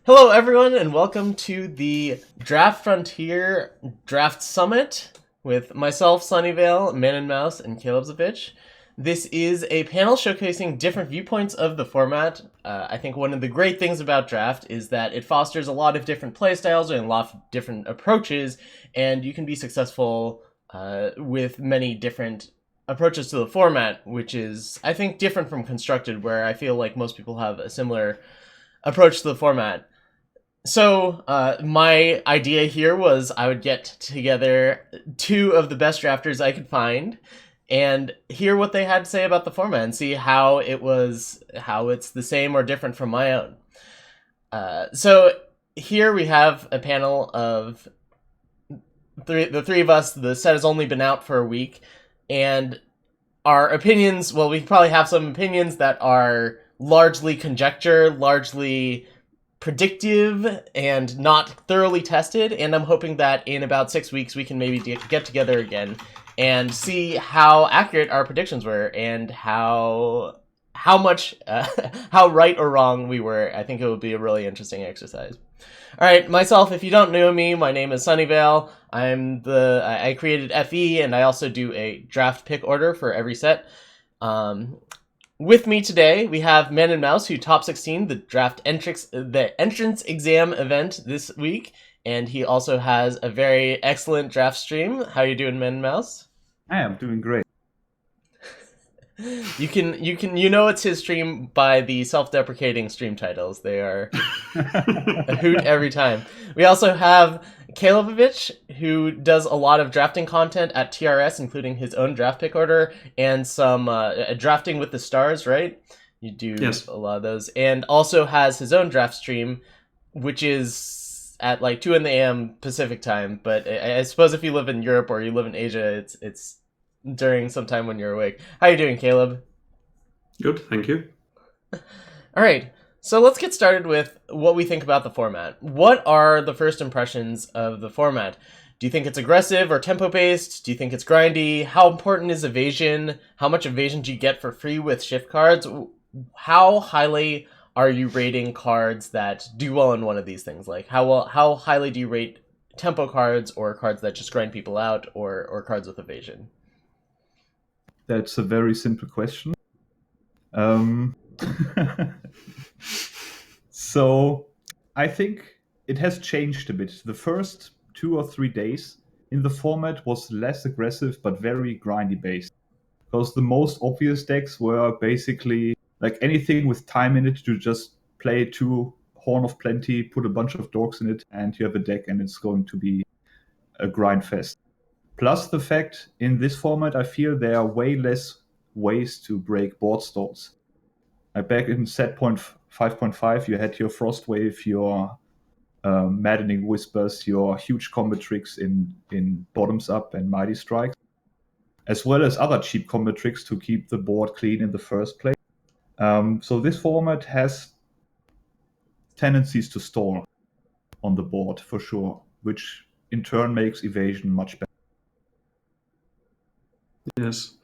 Hello, everyone, and welcome to the Draft Frontier Draft Summit with myself, Sunyveil, Man and Mouse, and Calebovitsch. This is a panel showcasing different viewpoints of the format. I think one of the great things about Draft is that it fosters a lot of different playstyles and a lot of different approaches, and you can be successful with many different approaches to the format, which is, I think, different from Constructed, where I feel like most people have a similar approach to the format. So, my idea here was I would get together two of the best drafters I could find and hear what they had to say about the format and see how it's the same or different from my own. So here we have a panel of the three of us. The set has only been out for a week, and our opinions, well, we probably have some opinions that are largely conjecture, largely predictive, and not thoroughly tested, and I'm hoping that in about 6 weeks we can maybe get together again and see how accurate our predictions were and how much how right or wrong we were. I think it would be a really interesting exercise. All right, myself, if you don't know me, my name is Sunyveil. I created FE, and I also do a draft pick order for every set. With me today, we have Man and Mouse, who top 16 the entrance exam event this week, and he also has a very excellent draft stream. How you doing, Man and Mouse? I am doing great. You know it's his stream by the self-deprecating stream titles. They are a hoot every time. We also have Calebovitsch, who does a lot of drafting content at TRS, including his own draft pick order and some drafting with the stars, right? You do Yes. a lot of those. And also has his own draft stream, which is at like 2 a.m. Pacific time. But I suppose if you live in Europe or you live in Asia, it's during some time when you're awake. How you doing, Caleb? Good, thank you. All right. So let's get started with what we think about the format. What are the first impressions of the format? Do you think it's aggressive or tempo-based? Do you think it's grindy? How important is evasion? How much evasion do you get for free with shift cards? How highly are you rating cards that do well in one of these things? Like, how highly do you rate tempo cards or cards that just grind people out or cards with evasion? That's a very simple question. Um, so I think it has changed a bit. The first 2 or 3 days in the format was less aggressive but very grindy based. Because the most obvious decks were basically like anything with time in it to just play 2 Horn of Plenty, put a bunch of dorks in it, and you have a deck and it's going to be a grind fest. Plus the fact in this format, I feel there are way less ways to break board stalls. Like back in set point 5.5, you had your Frost Wave, your Maddening Whispers, your huge combo tricks in Bottoms Up and Mighty Strikes, as well as other cheap combo tricks to keep the board clean in the first place. So this format has tendencies to stall on the board for sure, which in turn makes evasion much better. Yes.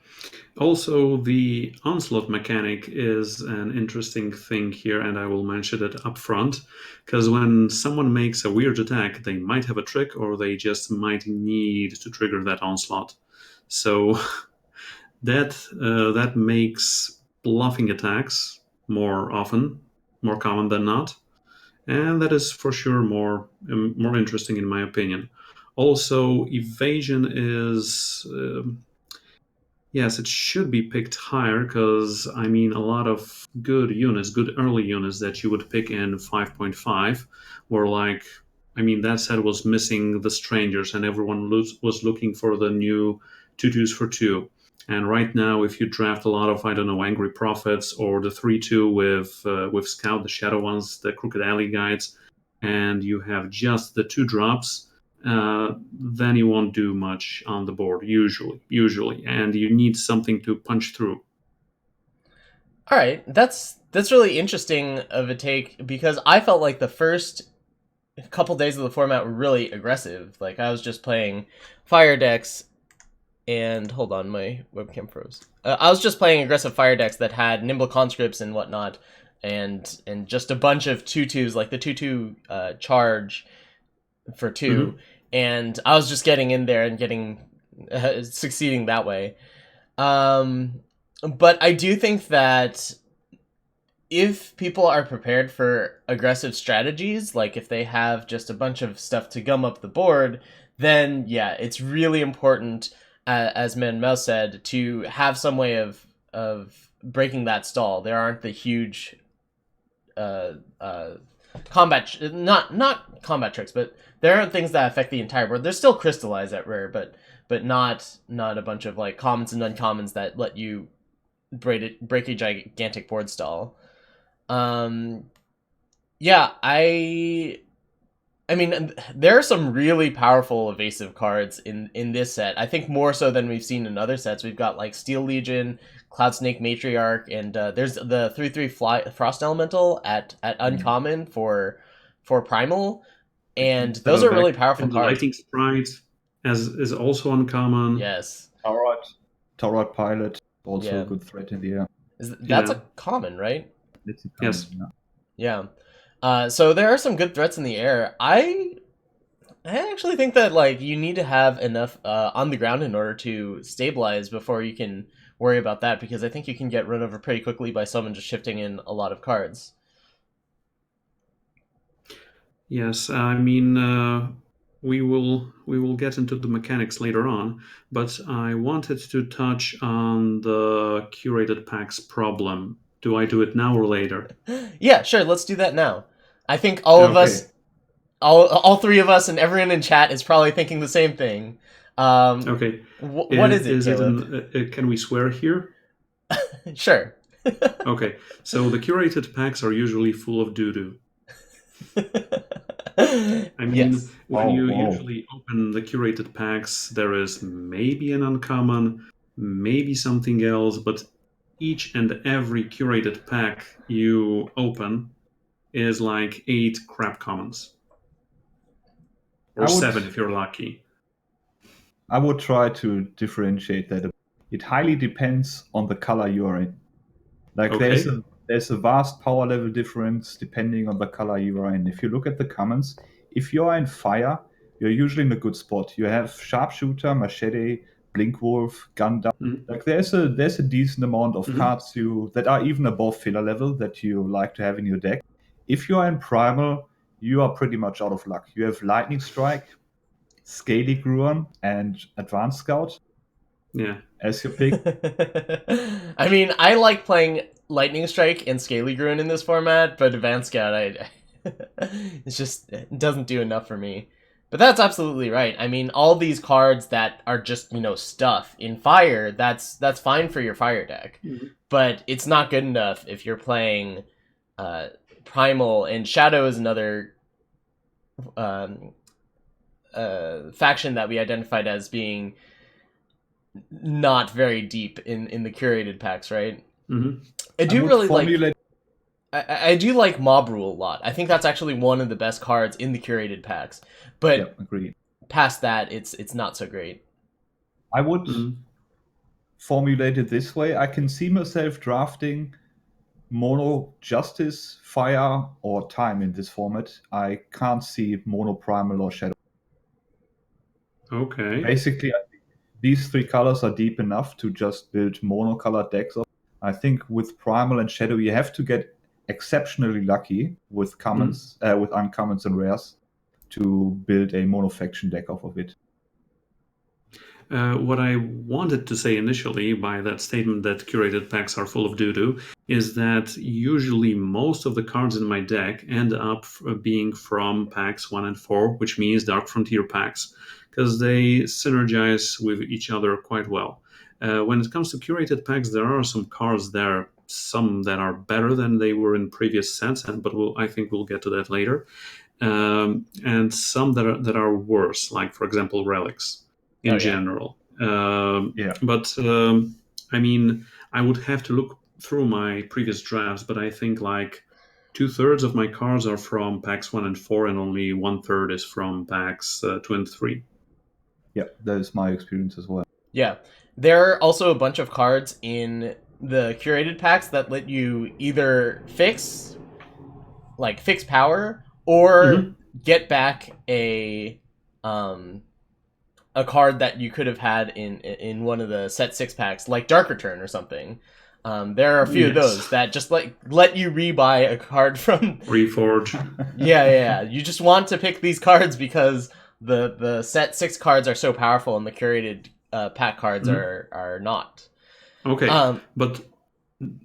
Also, the onslaught mechanic is an interesting thing here, and I will mention it up front, because when someone makes a weird attack, they might have a trick, or they just might need to trigger that onslaught. So that makes bluffing attacks more common than not, and that is for sure more interesting in my opinion. Also, evasion is. Yes, it should be picked higher because, I mean, a lot of good early units that you would pick in 5.5 were like, I mean, that set was missing the strangers and everyone was looking for the new 2/2s for 2. And right now, if you draft a lot of, I don't know, Angry Prophets or the 3/2 with Scout, the Shadow ones, the Crooked Alley Guides, and you have just the 2 drops, then you won't do much on the board usually, and you need something to punch through. All right, that's really interesting of a take because I felt like the first couple days of the format were really aggressive. Like I was just playing fire decks, and hold on, my webcam froze. I was just playing aggressive fire decks that had nimble conscripts and whatnot, and just a bunch of 2/2s, like the 2/2 charge for 2, and I was just getting in there and getting succeeding that way. But I do think that if people are prepared for aggressive strategies, like if they have just a bunch of stuff to gum up the board, then yeah, it's really important, as Man Mouse said, to have some way of breaking that stall. There aren't the huge combat not combat tricks, but there aren't things that affect the entire board. There's still crystallize at rare, but not a bunch of like commons and uncommons that let you break a gigantic board stall. Yeah, I mean, there are some really powerful evasive cards in this set. I think more so than we've seen in other sets. We've got like Steel Legion, Cloud Snake Matriarch, and there's the 3/3 Frost Elemental at uncommon for primal, and those are really powerful and cards. Lightning Sprite is also uncommon. Yes. Taurot Pilot, also a good threat in the air. That's a common, right? It's a common, yes. Yeah. So there are some good threats in the air. I actually think that like you need to have enough on the ground in order to stabilize before you can worry about that, because I think you can get run over pretty quickly by someone just shifting in a lot of cards. Yes, I mean we will get into the mechanics later on, but I wanted to touch on the curated packs problem. Do I do it now or later? Yeah, sure. Let's do that now. I think all of us, all three of us, and everyone in chat is probably thinking the same thing. Okay. What is it, Caleb? Can we swear here? Sure. Okay. So the curated packs are usually full of doo-doo. I mean, when you usually open the curated packs, there is maybe an uncommon, maybe something else, but each and every curated pack you open is like 8 crap commons. Or 7 if you're lucky. I would try to differentiate that. It highly depends on the color you are in. Like there's a vast power level difference depending on the color you are in. If you look at the commons, if you are in fire, you're usually in a good spot. You have Sharpshooter, Machete, Blinkwolf, Gundam. Like there's a decent amount of cards that are even above filler level that you like to have in your deck. If you are in Primal, you are pretty much out of luck. You have Lightning Strike, Scaly Gruon, and Advanced Scout. Yeah. As your pick. I mean, I like playing Lightning Strike and Scaly Gruon in this format, but Advanced Scout, it doesn't do enough for me. But that's absolutely right. I mean, all these cards that are just, stuff in fire, that's fine for your fire deck. But it's not good enough if you're playing Primal, and Shadow is another faction that we identified as being not very deep in the curated packs, right? I do really like. I do like Mob Rule a lot. I think that's actually one of the best cards in the curated packs. But agreed. Past that, it's not so great. I would formulate it this way. I can see myself drafting Mono Justice, Fire, or Time in this format. I can't see Mono Primal or Shadow. Okay. Basically, I think these 3 colors are deep enough to just build monocolored decks. I think with Primal and Shadow, you have to get exceptionally lucky with commons, with uncommons and rares to build a monofaction deck off of it. What I wanted to say initially by that statement that curated packs are full of doo-doo is that usually most of the cards in my deck end up being from packs 1 and 4, which means Dark Frontier packs, because they synergize with each other quite well. When it comes to curated packs, there are some cards there, some that are better than they were in previous sets, but I think we'll get to that later, and some that are worse, like for example relics in general. But I mean, I would have to look through my previous drafts, but I think like 2/3 of my cards are from packs 1 and 4, and only 1/3 is from packs 2 and 3. Yeah, that is my experience as well. Yeah. There are also a bunch of cards in the curated packs that let you either fix power or get back a card that you could have had in one of the set 6 packs, like Dark Return or something. There are a few of those that just let you rebuy a card from Reforge. yeah. You just want to pick these cards because the set 6 cards are so powerful and the curated pack cards are not. Okay, but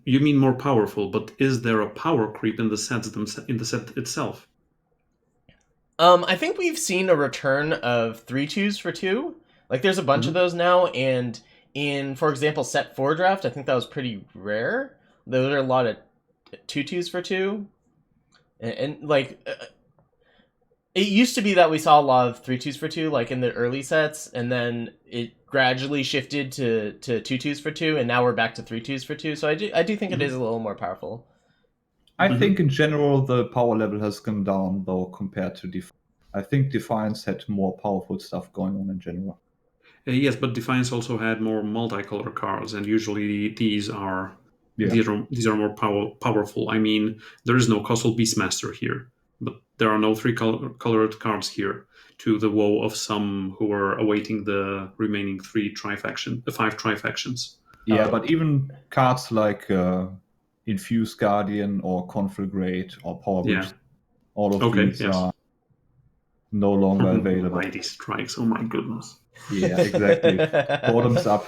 you mean more powerful? But is there a power creep in the set itself? I think we've seen a return of 3/2s for 2. Like, there's a bunch of those now, and in, for example, set 4 draft, I think that was pretty rare. There were a lot of 2/2s for 2. And it used to be that we saw a lot of 3/2s for 2, like in the early sets, and then it gradually shifted to 2/2s for 2, and now we're back to 3/2s for 2. So I do think it is a little more powerful. I think in general the power level has gone down though compared to Defiance. I think Defiance had more powerful stuff going on in general. Yes, but Defiance also had more multicolor cards, and usually these are more powerful. I mean, there is no Costal Beastmaster here, but there are no 3-colored cards here, to the woe of some who are awaiting the remaining 5 trifactions. Yeah, but even cards like Infuse Guardian or Conflagrate or Power Boost, all of these are no longer available. Mighty Strikes, oh my goodness. Yeah, exactly. Bottoms up.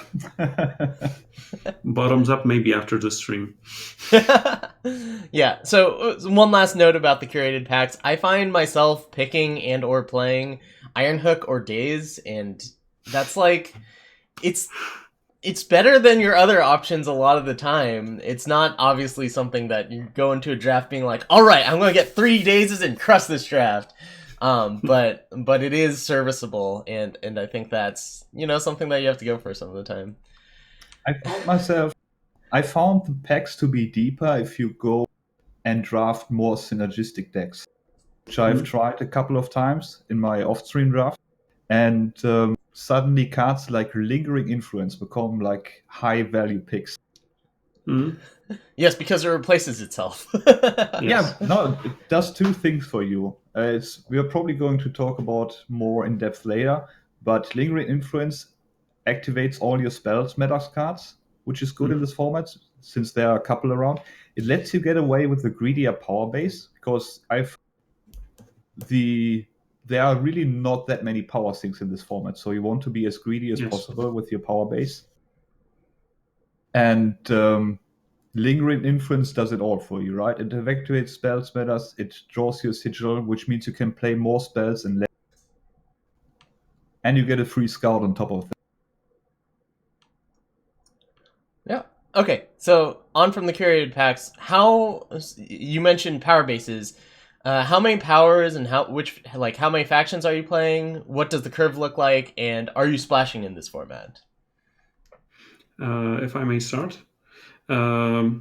Bottoms up maybe after the stream. Yeah, so one last note about the curated packs. I find myself picking and or playing Ironhook or Daze, and that's like, it's better than your other options a lot of the time. It's not obviously something that you go into a draft being like, all right, I'm going to get 3 Dazes and crush this draft. But it is serviceable, and I think that's, something that you have to go for some of the time. I found the packs to be deeper if you go and draft more synergistic decks, which I've tried a couple of times in my off-stream draft, and suddenly cards like Lingering Influence become like high-value picks. Yes, because it replaces itself. Yeah, no, it does 2 things for you. We are probably going to talk about more in depth later, but Lingering Influence activates all your spells metas cards, which is good in this format since there are a couple around. It lets you get away with the greedier power base because there are really not that many power sinks in this format, so you want to be as greedy as possible with your power base. And Lingering Influence does it all for you, right? It activates spells metas, it draws you a sigil, which means you can play more spells and you get a free scout on top of that. Yeah. Okay, so on from the curated packs, you mentioned power bases. How many powers and how many factions are you playing? What does the curve look like? And are you splashing in this format? If I may start. For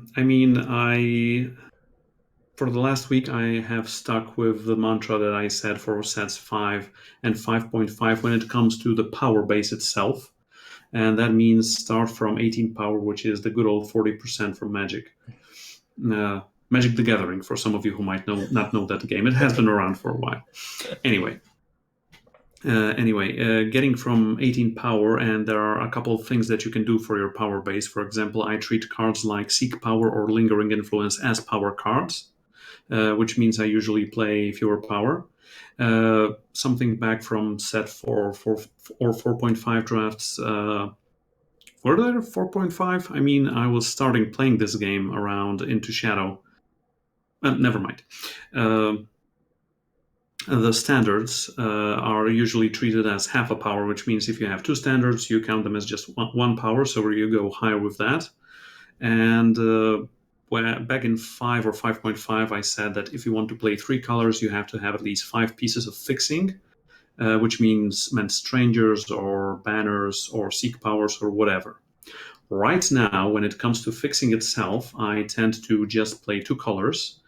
the last week, I have stuck with the mantra that I said for sets 5 and 5.5 when it comes to the power base itself. And that means start from 18 power, which is the good old 40% from Magic. Magic the Gathering, for some of you who might not know that game. It has been around for a while. Anyway, getting from 18 power, and there are a couple of things that you can do for your power base. For example, I treat cards like Seek Power or Lingering Influence as power cards, which means I usually play fewer power. Something back from set 4 or 4.5 drafts. Were there 4.5? I mean, I was starting playing this game around Into Shadow. Never mind. The standards are usually treated as half a power, which means if you have 2 standards, you count them as just 1 power, so you go higher with that. And back in 5 or 5.5, I said that if you want to play 3 colors, you have to have at least 5 pieces of fixing, which meant strangers or banners or seek powers or whatever. Right now, when it comes to fixing itself, I tend to just play 2 colors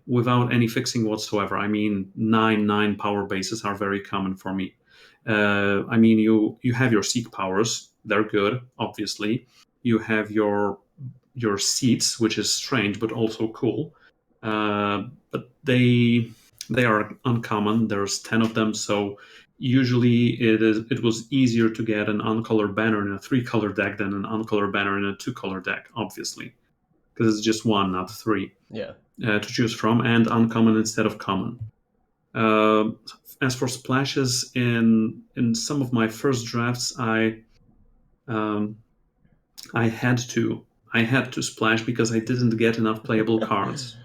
without any fixing whatsoever. I mean, 9 power bases are very common for me. You have your seek powers. They're good, obviously. You have your your seats, which is strange but also cool. But they are uncommon. There's 10 of them, so usually it was easier to get an uncolored banner in a 3-color deck than an uncolored banner in a 2-color deck, obviously, because it's just 1, not 3 to choose from, and uncommon instead of common. As for splashes, in some of my first drafts, I had to splash because I didn't get enough playable cards.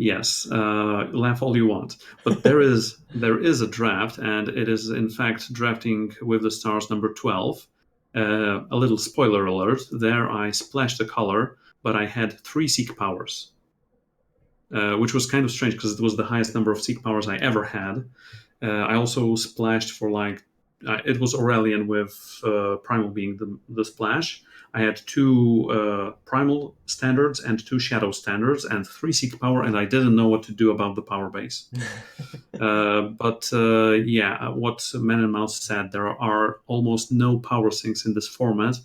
Yes, laugh all you want, but there is a draft, and it is in fact drafting with the stars number 12. A little spoiler alert: there I splashed a color, but I had 3 seek powers, which was kind of strange because it was the highest number of seek powers I ever had. I also splashed for it was Aurelian with Primal being the splash. I had 2 Primal standards and 2 Shadow standards and 3 Seek Power, and I didn't know what to do about the power base. But what Man and Mouse said, there are almost no power sinks in this format,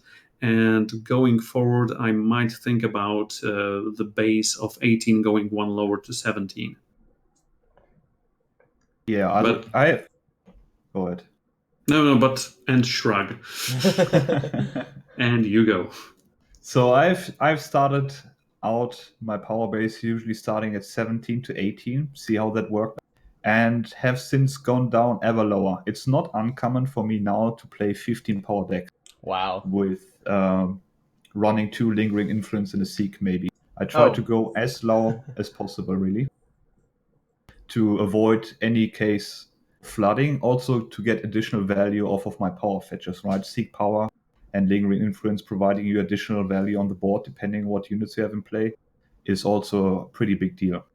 and going forward, I might think about the base of 18 going 1 lower to 17. Yeah, go ahead. And shrug. And you go. So I've started out my power base usually starting at 17 to 18, see how that worked, and have since gone down ever lower. It's not uncommon for me now to play 15 power decks. Wow. With running 2 lingering influence in a seek, maybe. I try to go as low as possible, really, to avoid any case flooding, also to get additional value off of my power fetches, right? Seek power and lingering influence providing you additional value on the board, depending on what units you have in play, is also a pretty big deal.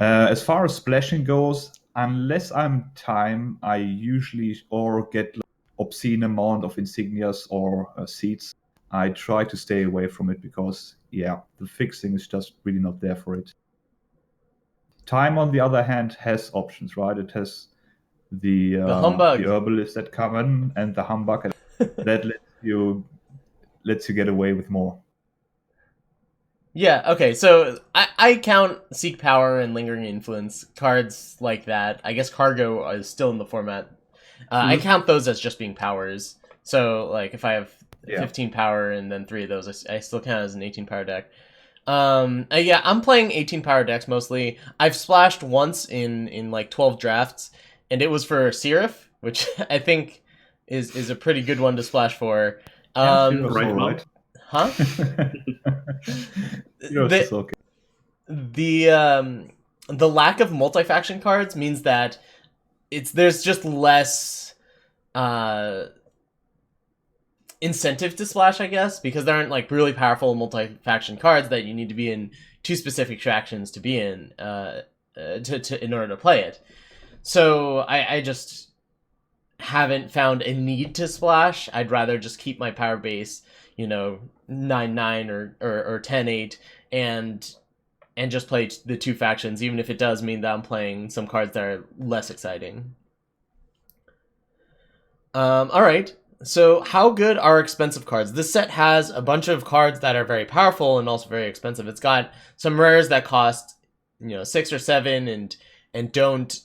As far as splashing goes, unless I'm time, I usually get obscene amount of insignias or seats. I try to stay away from it because, the fixing is just really not there for it. Time, on the other hand, has options, right? It has the humbug, the herbalist that come in, and the humbug that lets you get away with more. Yeah, okay, so I count Seek Power and Lingering Influence cards like that. I guess Cargo is still in the format. I count those as just being powers. So, like, if I have 15 power and then 3 of those, I still count as an 18 power deck. I'm playing 18 power decks mostly. I've splashed once in like 12 drafts, and it was for Seraph, which I think is a pretty good one to splash for. Right. Huh? Okay. The lack of multi-faction cards means that there's just less incentive to splash, I guess, because there aren't like really powerful multi-faction cards that you need to be in 2 specific factions to be in in order to play it. So I just haven't found a need to splash. I'd rather just keep my power base, 9-9 or 10-8 and just play the 2 factions, even if it does mean that I'm playing some cards that are less exciting. All right. So how good are expensive cards? This set has a bunch of cards that are very powerful and also very expensive. It's got some rares that cost, 6 or 7 and don't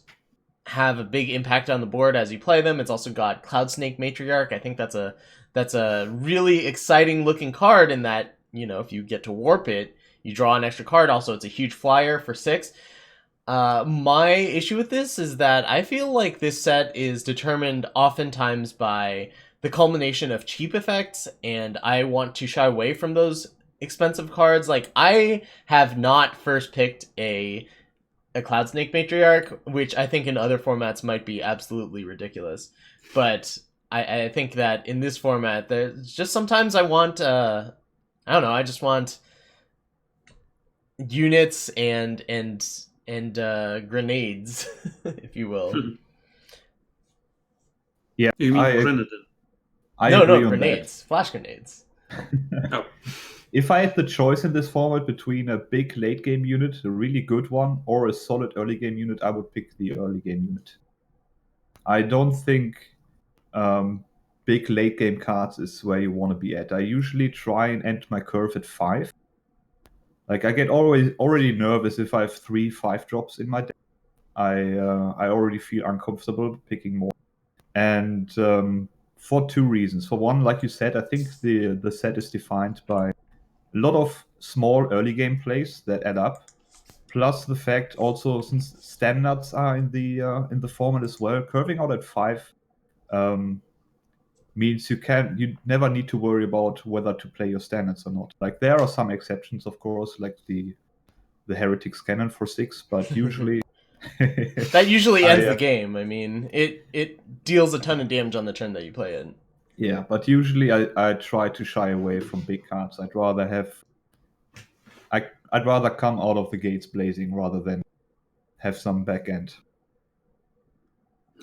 have a big impact on the board as you play them. It's also got Cloud Snake Matriarch. I think that's a really exciting looking card in that, if you get to warp it, you draw an extra card. Also, it's a huge flyer for 6. My issue with this is that I feel like this set is determined oftentimes by the culmination of cheap effects, and I want to shy away from those expensive cards. Like, I have not first picked a Cloud Snake Matriarch, which I think in other formats might be absolutely ridiculous. But I think that in this format, there's just sometimes I want, I don't know, I just want units and grenades, if you will. Yeah, you mean grenade? No, grenades. That. Flash grenades. Oh. If I had the choice in this format between a big late game unit, a really good one, or a solid early game unit, I would pick the early game unit. I don't think big late game cards is where you want to be at. I usually try and end my curve at 5. Like, I get already nervous if I have 3 5 drops in my deck. I already feel uncomfortable picking more. And for 2 reasons. For one, like you said, I think the set is defined by a lot of small early game plays that add up. Plus the fact also, since standards are in the format as well, curving out at 5 means you never need to worry about whether to play your standards or not. Like, there are some exceptions, of course, like the Heretics Cannon for 6, but usually That usually ends the game. I mean, it deals a ton of damage on the turn that you play it. Yeah, but usually I try to shy away from big cards. I'd rather come out of the gates blazing rather than have some back end.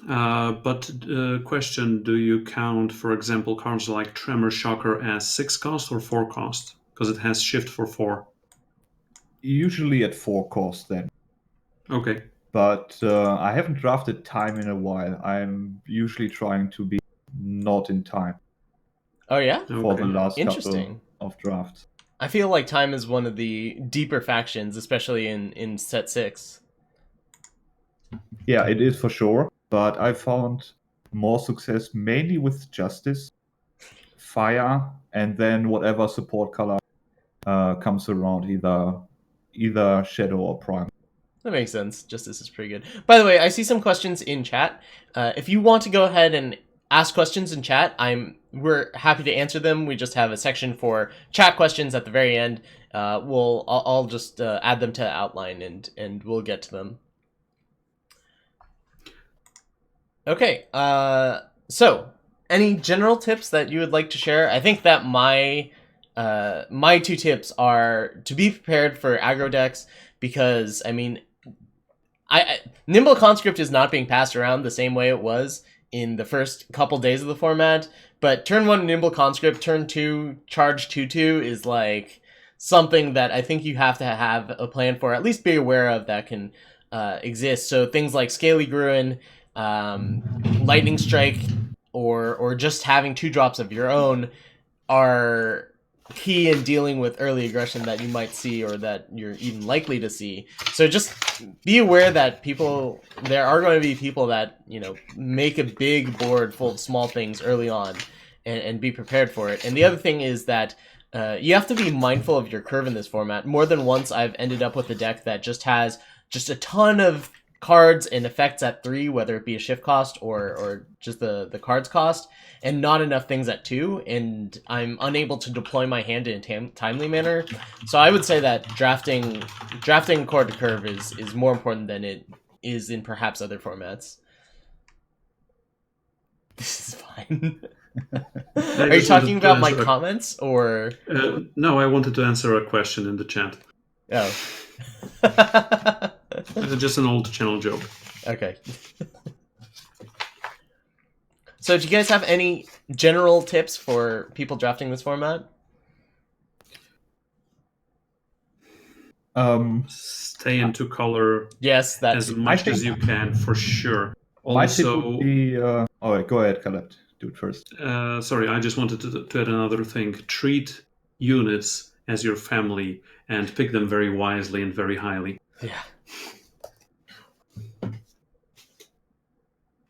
But question, do you count, for example, cards like Tremor Shocker as 6 cost or 4 cost? Because it has shift for 4. Usually at 4 cost then. Okay. But I haven't drafted time in a while. I'm usually trying to be not in time. Oh yeah? For the last Interesting. couple of drafts. I feel like time is one of the deeper factions, especially in set 6. Yeah, it is for sure. But I found more success mainly with Justice, Fire, and then whatever support color comes around, either Shadow or Prime. That makes sense. Justice is pretty good. By the way, I see some questions in chat. If you want to go ahead and ask questions in chat, we're happy to answer them. We just have a section for chat questions at the very end. I'll just add them to the outline and we'll get to them. Okay. So any general tips that you would like to share? I think that my 2 tips are to be prepared for aggro decks, because I mean, Nimble Conscript is not being passed around the same way it was in the first couple days of the format, but turn 1 Nimble Conscript, turn 2 Charge 2/2 is like something that I think you have to have a plan for, at least be aware of, that can exist. So things like Scaly Gruin, Lightning Strike, or just having 2 drops of your own are key in dealing with early aggression that you might see, or that you're even likely to see. So just be aware that there are going to be people that, make a big board full of small things early on, and be prepared for it. And the other thing is that you have to be mindful of your curve in this format. More than once I've ended up with a deck that just has a ton of cards and effects at 3, whether it be a shift cost or just the cards cost, and not enough things at 2, and I'm unable to deploy my hand in a timely manner. So I would say that drafting core to curve is more important than it is in perhaps other formats. This is fine. Are you talking about my comments, or? No, I wanted to answer a question in the chat. Oh. Just an old channel joke. Okay. So do you guys have any general tips for people drafting this format? Stay into color. Yes, as much as you can, for sure. My tip would be... go ahead, Caleb. Do it first. Sorry, I just wanted to add another thing. Treat units as your family and pick them very wisely and very highly. Yeah.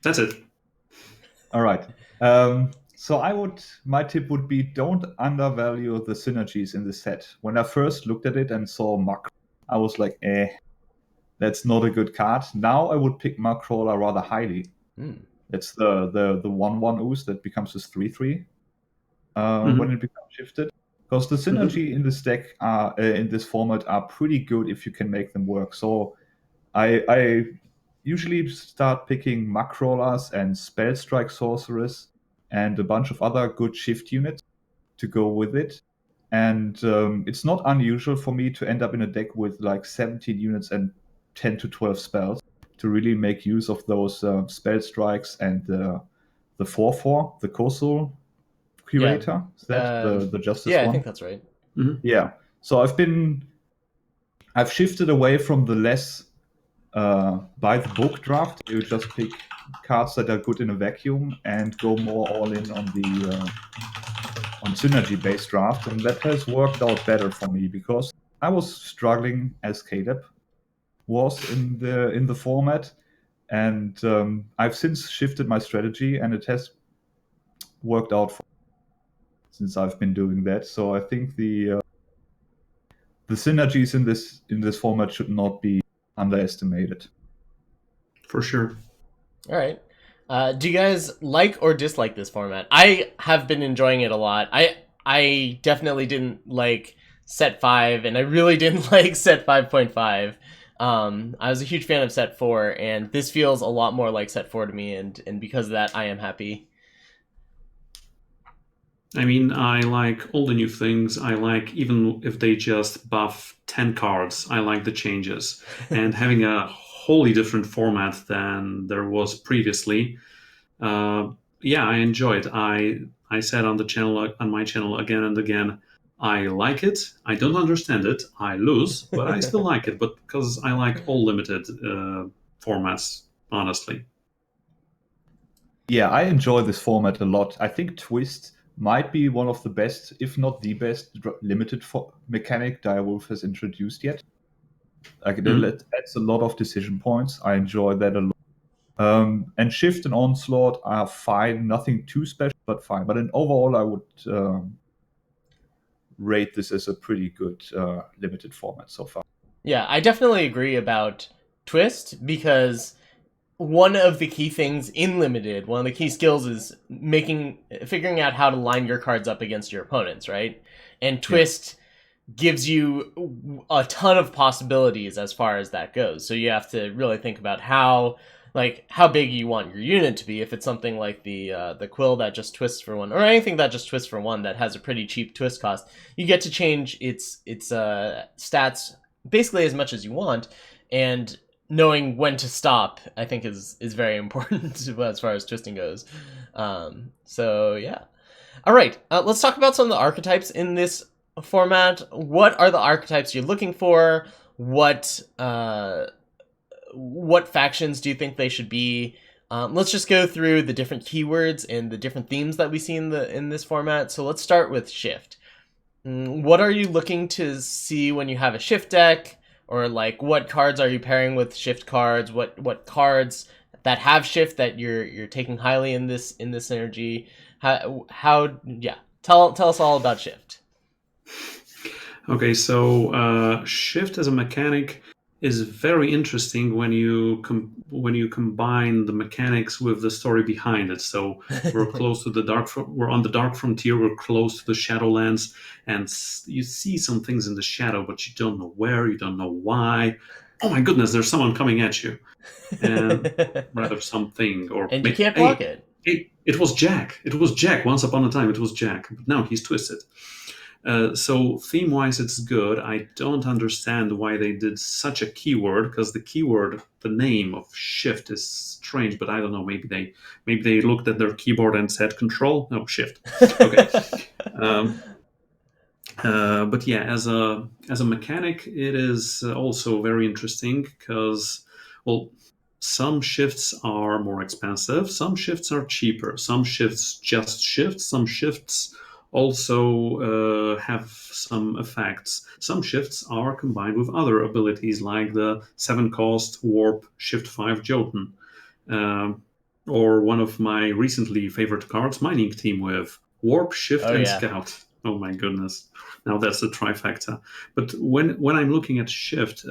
That's it. All right. So my tip would be, don't undervalue the synergies in the set. When I first looked at it and saw Macro, I was like, that's not a good card. Now I would pick Macrola rather highly. It's the 1/1 ooze that becomes this 3/3 when it becomes shifted. Because the synergy in this deck in this format are pretty good if you can make them work. So I usually start picking Macrolas and Spell Strike Sorceress and a bunch of other good shift units to go with it. And it's not unusual for me to end up in a deck with like 17 units and 10 to 12 spells to really make use of those Spell Strikes and the 4/4, the Kosul Curator. Is that the Justice one? Yeah, I think that's right. Yeah. So I've shifted away from the less by the book draft. You just pick cards that are good in a vacuum and go more all in on the on synergy-based draft, and that has worked out better for me because I was struggling as Caleb was in the format, and I've since shifted my strategy, and it has worked out since I've been doing that. So I think the synergies in this format should not be underestimated. For sure. All right. Do you guys like or dislike this format? I have been enjoying it a lot. I definitely didn't like set 5, and I really didn't like set 5.5. I was a huge fan of set 4, and this feels a lot more like set 4 to me, and because of that, I am happy. I mean, I like all the new things. I like, even if they just buff 10 cards, I like the changes. And having a wholly different format than there was previously, yeah, I enjoy it. I said on my channel again and again, I like it. I don't understand it. I lose, but I still like it. But because I like all limited formats, honestly. Yeah, I enjoy this format a lot. I think Twist might be one of the best, if not the best, limited mechanic Direwolf has introduced yet. Like it adds a lot of decision points. I enjoy that a lot. And Shift and Onslaught are fine. Nothing too special, but fine. But in overall, I would rate this as a pretty good limited format so far. Yeah, I definitely agree about Twist, because one of the key things in Limited, one of the key skills is figuring out how to line your cards up against your opponents, right? And Twist gives you a ton of possibilities as far as that goes. So you have to really think about how big you want your unit to be. If it's something like the quill that just twists for 1, or anything that just twists for 1 that has a pretty cheap twist cost, you get to change its stats basically as much as you want, and knowing when to stop, I think, is very important as far as twisting goes. So yeah. All right, let's talk about some of the archetypes in this format. What are the archetypes you're looking for? What factions do you think they should be? Let's just go through the different keywords and the different themes that we see in this format. So let's start with Shift. What are you looking to see when you have a Shift deck? Or like, what cards are you pairing with Shift cards? What cards that have Shift that you're taking highly in this synergy? Tell us all about Shift. Okay, so Shift as a mechanic is very interesting when you combine the mechanics with the story behind it. So we're close to we're on the Dark Frontier, we're close to the Shadowlands, and you see some things in the shadow, but you don't know where, you don't know why. Oh my goodness, there's someone coming at you, and rather something, and you can't block it. Hey, it was Jack. It was Jack. Once upon a time, it was Jack, but now he's twisted. So theme-wise, it's good. I don't understand why they did such a keyword, because the name of Shift is strange. But I don't know. Maybe they looked at their keyboard and said Control. No, Shift. Okay. But yeah, as a mechanic, it is also very interesting because, well, some shifts are more expensive, some shifts are cheaper, some shifts just shift, some shifts also have some effects. Some shifts are combined with other abilities like the 7-cost Warp Shift 5 Jotun, or one of my recently favorite cards, Mining Team, with Warp, Shift, and Scout. Oh my goodness. Now that's a trifecta. But when I'm looking at Shift,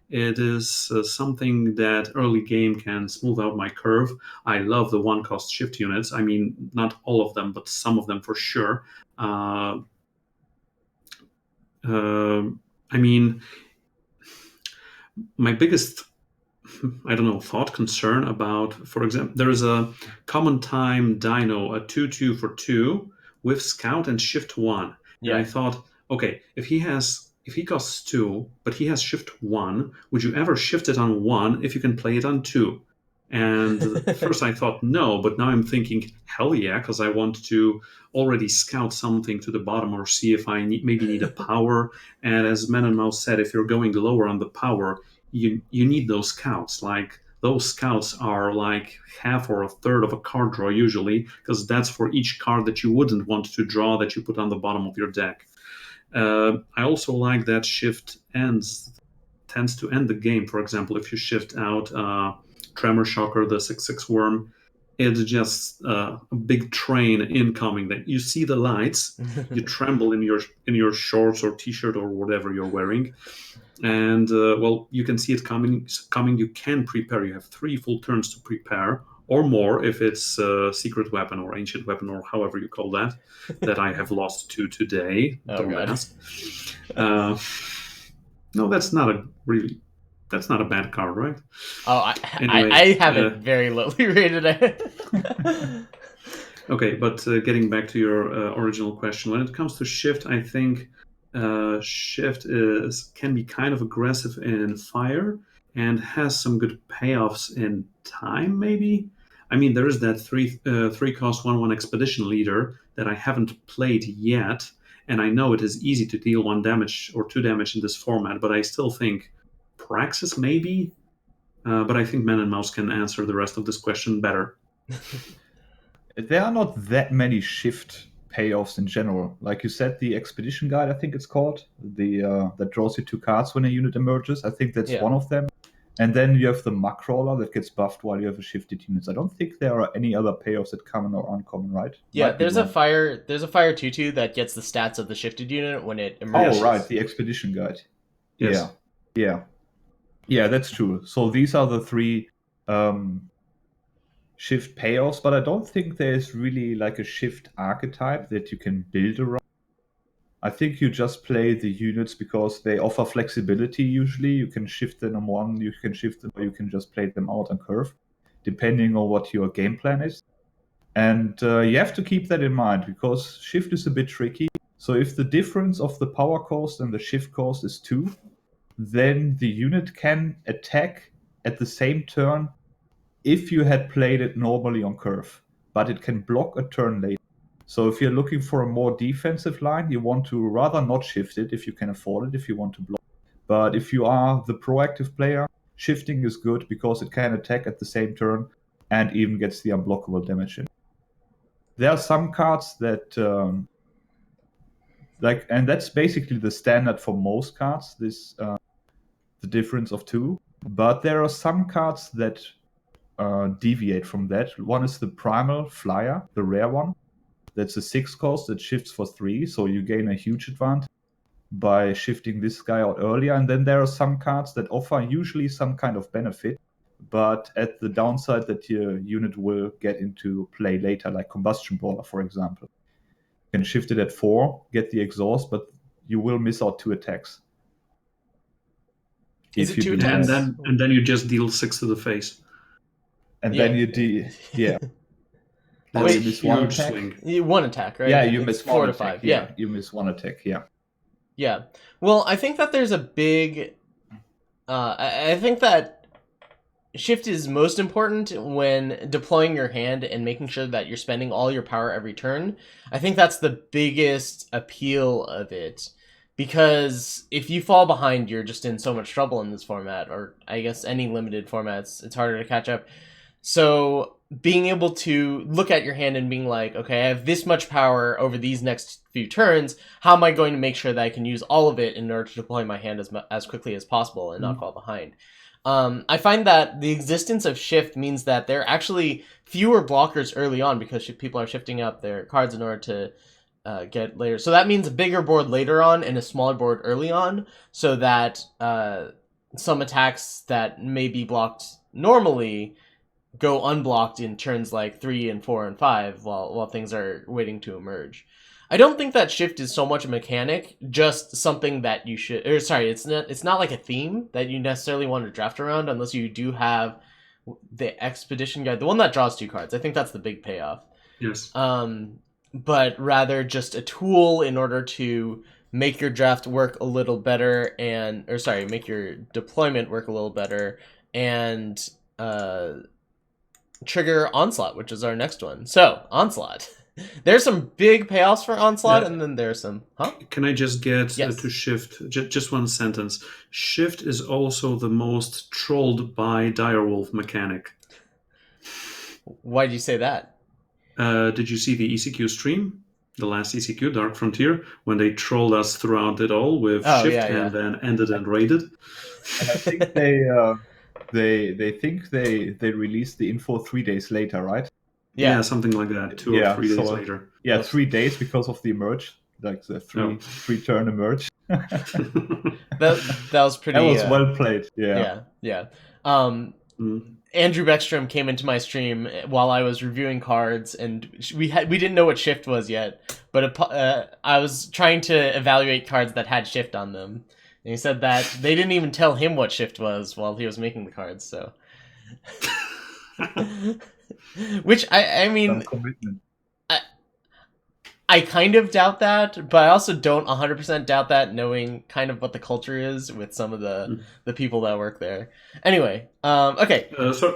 it is something that early game can smooth out my curve. I love the 1-cost Shift units. I mean, not all of them, but some of them for sure. I mean, my biggest, concern about, for example, there is a common time Dino, a 2/2 for 2 with Scout and Shift 1. Yeah. And I thought, okay, if he costs 2, but he has Shift 1, would you ever shift it on 1 if you can play it on 2? And first I thought no, but now I'm thinking, hell yeah, because I want to already scout something to the bottom or see if I maybe need a power. And as Man and Mouse said, if you're going lower on the power, you need those scouts, like those scouts are like half or a third of a card draw usually, because that's for each card that you wouldn't want to draw that you put on the bottom of your deck. I also like that shift tends to end the game. For example, if you shift out Tremor Shocker, the 6/6 worm, it's just a big train incoming. That you see the lights, you tremble in your shorts or t-shirt or whatever you're wearing, and well, you can see it coming. You can prepare. You have 3 full turns to prepare, or more if it's a secret weapon or ancient weapon or however you call that. That I have lost to today. Oh, Don't God. ask. No, that's not a bad card, right? Oh, Anyway, I have it very lowly rated. Okay, but getting back to your original question, when it comes to shift, I think shift can be kind of aggressive in fire and has some good payoffs in time. Maybe, I mean, there is that 3-cost 1/1 expedition leader that I haven't played yet, and I know it is easy to deal 1 damage or 2 damage in this format, but I still think Praxis maybe. But I think Man and Mouse can answer the rest of this question better. There are not that many shift payoffs in general. Like you said, the expedition guide, I think it's called, that draws you 2 cards when a unit emerges. I think that's one of them. And then you have the Muck Crawler that gets buffed while you have a shifted units. I don't think there are any other payoffs that common or uncommon, right? Yeah, there's a fire 2/2 that gets the stats of the shifted unit when it emerges. Oh, right, the expedition guide. Yes. Yeah, that's true. So these are the 3 shift payoffs, but I don't think there's really like a shift archetype that you can build around. I think you just play the units because they offer flexibility usually. You can shift them on 1, you can shift them, or you can just play them out on curve, depending on what your game plan is. And you have to keep that in mind because shift is a bit tricky. So if the difference of the power cost and the shift cost is 2, then the unit can attack at the same turn if you had played it normally on curve, but it can block a turn later. So if you're looking for a more defensive line, you want to rather not shift it if you can afford it, if you want to block. But if you are the proactive player, shifting is good because it can attack at the same turn and even gets the unblockable damage in. There are some cards that and that's basically the standard for most cards, this the difference of 2. But there are some cards that deviate from that. One is the Primal Flyer, the rare one. That's a 6-cost that shifts for 3, so you gain a huge advantage by shifting this guy out earlier. And then there are some cards that offer usually some kind of benefit, but at the downside that your unit will get into play later, like Combustion Brawler, for example. You can shift it at 4, get the exhaust, but you will miss out 2 attacks. Is it 2 attacks? And then you just deal 6 to the face. And then you That's Wait, a huge swing. 1 attack, right? Yeah, you miss 4 1 to attack. 5. Yeah, you miss 1 attack. Yeah. Well, I think that there's a big. I think that shift is most important when deploying your hand and making sure that you're spending all your power every turn. I think that's the biggest appeal of it. Because if you fall behind, you're just in so much trouble in this format, or I guess any limited formats, it's harder to catch up. So being able to look at your hand and being like, okay, I have this much power over these next few turns. How am I going to make sure that I can use all of it in order to deploy my hand as quickly as possible and not fall behind? I find that the existence of shift means that there are actually fewer blockers early on because people are shifting up their cards in order to get later. So that means a bigger board later on and a smaller board early on, so that some attacks that may be blocked normally go unblocked in turns like 3 and 4 and 5 while things are waiting to emerge. I don't think that shift is so much a mechanic, just something that you should, or sorry, it's not like a theme that you necessarily want to draft around unless you do have the expedition guide, the one that draws 2 cards. I think that's the big payoff. Yes. But rather just a tool in order to make your draft work a little better make your deployment work a little better and trigger Onslaught, which is our next one. So, Onslaught. There's some big payoffs for Onslaught, Yeah. and then there's some... Huh? Can I just get Yes. to Shift? Just one sentence. Shift is also the most trolled by Direwolf mechanic. Why did you say that? Did you see the ECQ stream? The last ECQ, Dark Frontier, when they trolled us throughout it all with Shift and then ended and raided? And I think they think they released the info 3 days later, right? Yeah, something like that. 2 or 3 days later. Yeah, 3 days because of the emerge, like the three turn emerge. that was pretty. That was well played. Yeah. Andrew Beckstrom came into my stream while I was reviewing cards, and we didn't know what shift was yet, but I was trying to evaluate cards that had shift on them, and he said that they didn't even tell him what shift was while he was making the cards. So, which I mean, I kind of doubt that, but I also don't 100% doubt that, knowing kind of what the culture is with some of the people that work there. Anyway, okay.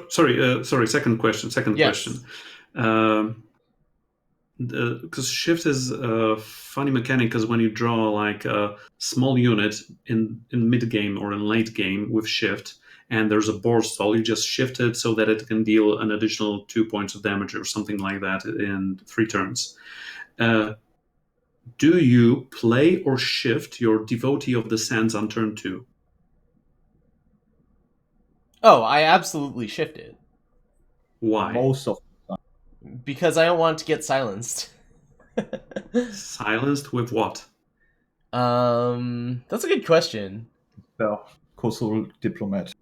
Sorry. Second question. Because shift is a funny mechanic, because when you draw like a small unit in mid game or in late game with shift, and there's a board stall, you just shift it so that it can deal an additional 2 points of damage or something like that in 3 turns. Do you play or shift your Devotee of the Sands on turn 2? Oh, I absolutely shift it. Why? Most of the time. Because I don't want to get silenced. Silenced with what? That's a good question. Well, Kosovo Diplomat.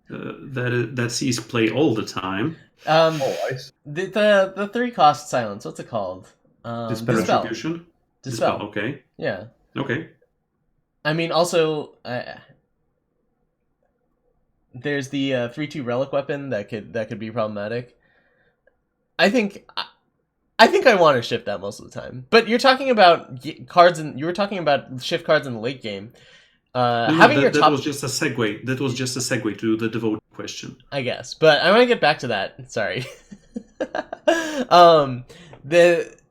That sees play all the time. The 3 cost silence. What's it called? Dispel. Dispel. Okay. Yeah. Okay. I mean, also, there's the 3/2 relic weapon that could be problematic. I think I want to shift that most of the time. But you're talking about cards, you were talking about shift cards in the late game. That was just a segue. That was just a segue to the devote question, I guess. But I want to get back to that. Sorry.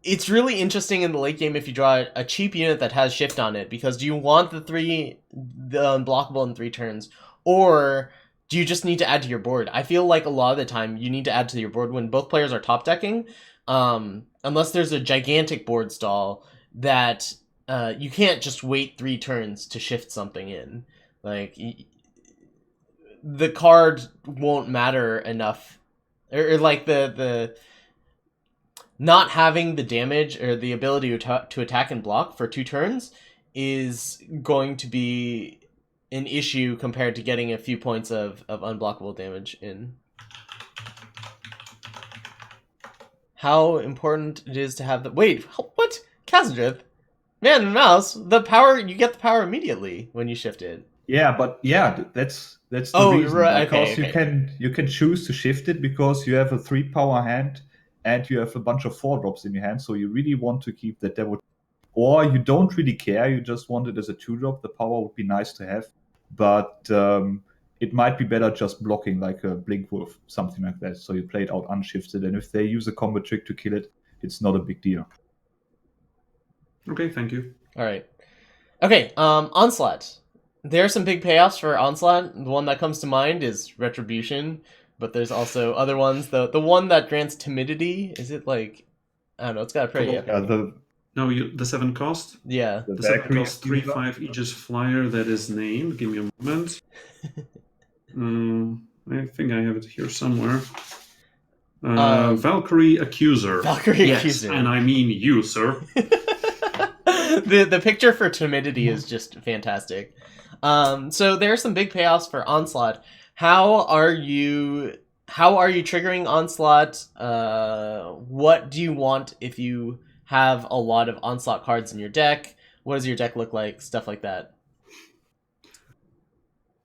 It's really interesting in the late game if you draw a cheap unit that has shift on it, because do you want the unblockable in 3 turns, or do you just need to add to your board? I feel like a lot of the time you need to add to your board when both players are top decking, unless there's a gigantic board stall that you can't just wait 3 turns to shift something in. Like, the card won't matter enough, or like the not having the damage or the ability to attack and block for 2 turns is going to be an issue compared to getting a few points of unblockable damage in. How important it is to have the... Wait, what? Kazandrith? Man and Mouse, you get the power immediately when you shift it. Yeah, but that's the reason. Right, because okay. you can choose to shift it because you have a 3 power hand and you have a bunch of 4 drops in your hand, so you really want to keep the devil. Or you don't really care, you just want it as a 2 drop. The power would be nice to have, but it might be better just blocking, like a Blink Wolf, something like that. So you play it out unshifted, and if they use a combo trick to kill it, it's not a big deal. Okay, thank you. All right. Okay, Onslaught. There are some big payoffs for Onslaught. The one that comes to mind is Retribution, but there's also other ones. The one that grants Timidity, is it like... I don't know, it's got a pretty... the 7 cost? Yeah. The 7 cost 3/5 Aegis Flyer that is named. Give me a moment. I think I have it here somewhere. Valkyrie Accuser. Accuser. And I mean you, sir. The picture for Timidity is just fantastic. So there are some big payoffs for Onslaught. How are you triggering Onslaught? What do you want if you have a lot of Onslaught cards in your deck? What does your deck look like? Stuff like that.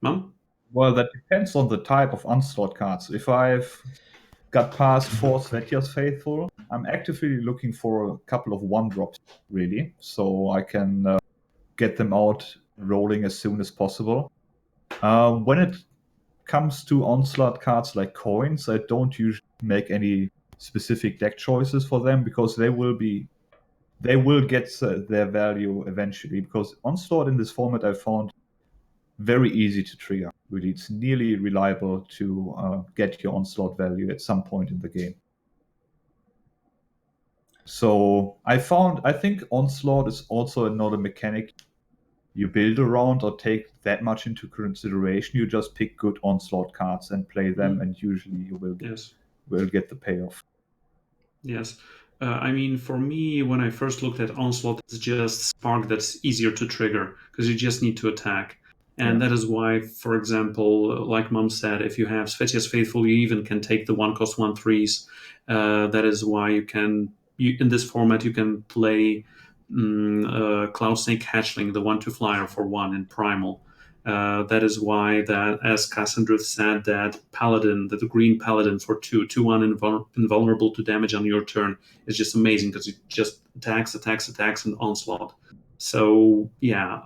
Mom? Well, that depends on the type of Onslaught cards. If I've got past 4 Svetja's Faithful, I'm actively looking for a couple of 1-drops, really, so I can get them out rolling as soon as possible. When it comes to Onslaught cards like coins, I don't usually make any specific deck choices for them, because they will get their value eventually. Because Onslaught in this format I found very easy to trigger. Really, it's nearly reliable to get your Onslaught value at some point in the game. So I think Onslaught is also not a mechanic you build around or take that much into consideration. You just pick good Onslaught cards and play them, and usually you will get the payoff. Yes. I mean, for me, when I first looked at Onslaught, it's just Spark that's easier to trigger because you just need to attack. And that is why, for example, like Mom said, if you have Svetia's Faithful, you even can take the 1-cost 1/3s. That is why in this format, you can play Cloud Snake Hatchling, the 1/2 flyer for 1 in Primal. That is why that, as Cassandra said, that the green Paladin for 2/1 invulnerable to damage on your turn is just amazing because it just attacks, and Onslaught. So yeah,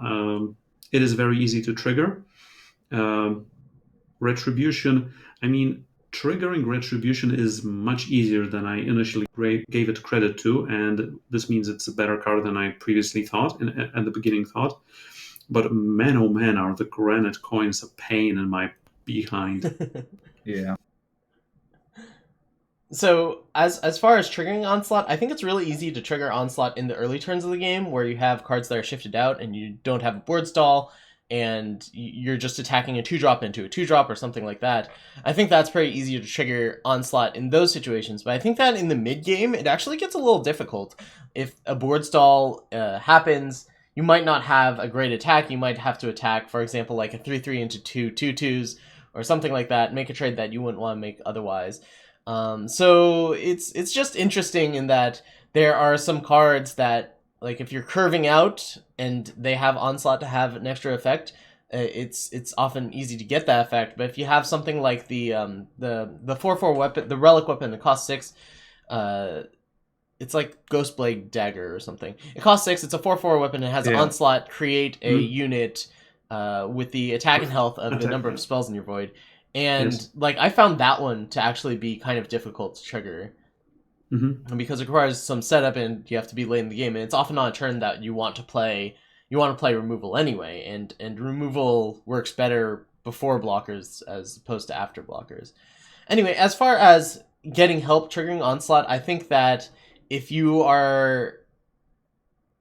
it is very easy to trigger. Retribution, I mean, triggering Retribution is much easier than I initially gave it credit to, and this means it's a better card than I previously thought, at the beginning thought. But man, oh man, are the granite coins a pain in my behind. Yeah. So as far as triggering Onslaught, I think it's really easy to trigger Onslaught in the early turns of the game where you have cards that are shifted out and you don't have a board stall and you're just attacking a 2-drop into a 2-drop or something like that. I think that's pretty easy to trigger Onslaught in those situations, but I think that in the mid game it actually gets a little difficult. If a board stall happens, you might not have a great attack. You might have to attack, for example, like a 3/3 into 2/2s or something like that, make a trade that you wouldn't want to make otherwise. So it's just interesting in that there are some cards that, like, if you're curving out and they have Onslaught to have an extra effect, it's often easy to get that effect. But if you have something like the 4/4 weapon, the relic weapon that costs 6, it's like Ghostblade Dagger or something. It costs 6. It's a 4/4 weapon. It has Onslaught. Create a unit with the attack and health of the number of spells in your void. And like I found that one to actually be kind of difficult to trigger, because it requires some setup and you have to be late in the game, and it's often on a turn that you want to play. You want to play removal anyway, and removal works better before blockers as opposed to after blockers. Anyway, as far as getting help triggering Onslaught, I think that if you are,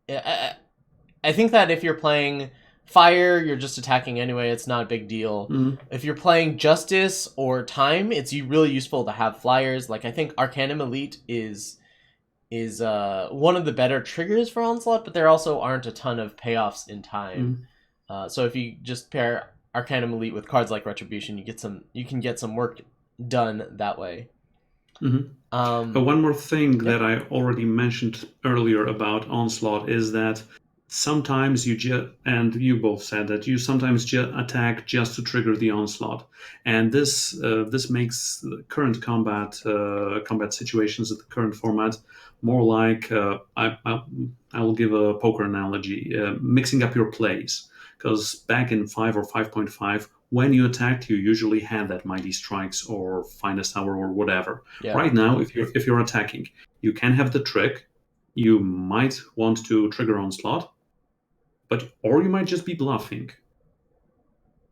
I think that if you're playing Fire, you're just attacking anyway. It's not a big deal. If you're playing Justice or Time, it's really useful to have flyers. Like, I think Arcanum Elite is one of the better triggers for Onslaught, but there also aren't a ton of payoffs in Time. So if you just pair Arcanum Elite with cards like Retribution, you can get some work done that way. But one more thing that I already mentioned earlier about Onslaught is that sometimes and you both said that you sometimes attack just to trigger the Onslaught, and this makes the current combat situations at the current format more like I will give a poker analogy, mixing up your plays, because back in 5 or 5.5, when you attacked, you usually had that Mighty Strikes or Finest Hour or whatever. Right now, if you're attacking, you can have the trick. You might want to trigger Onslaught, or you might just be bluffing.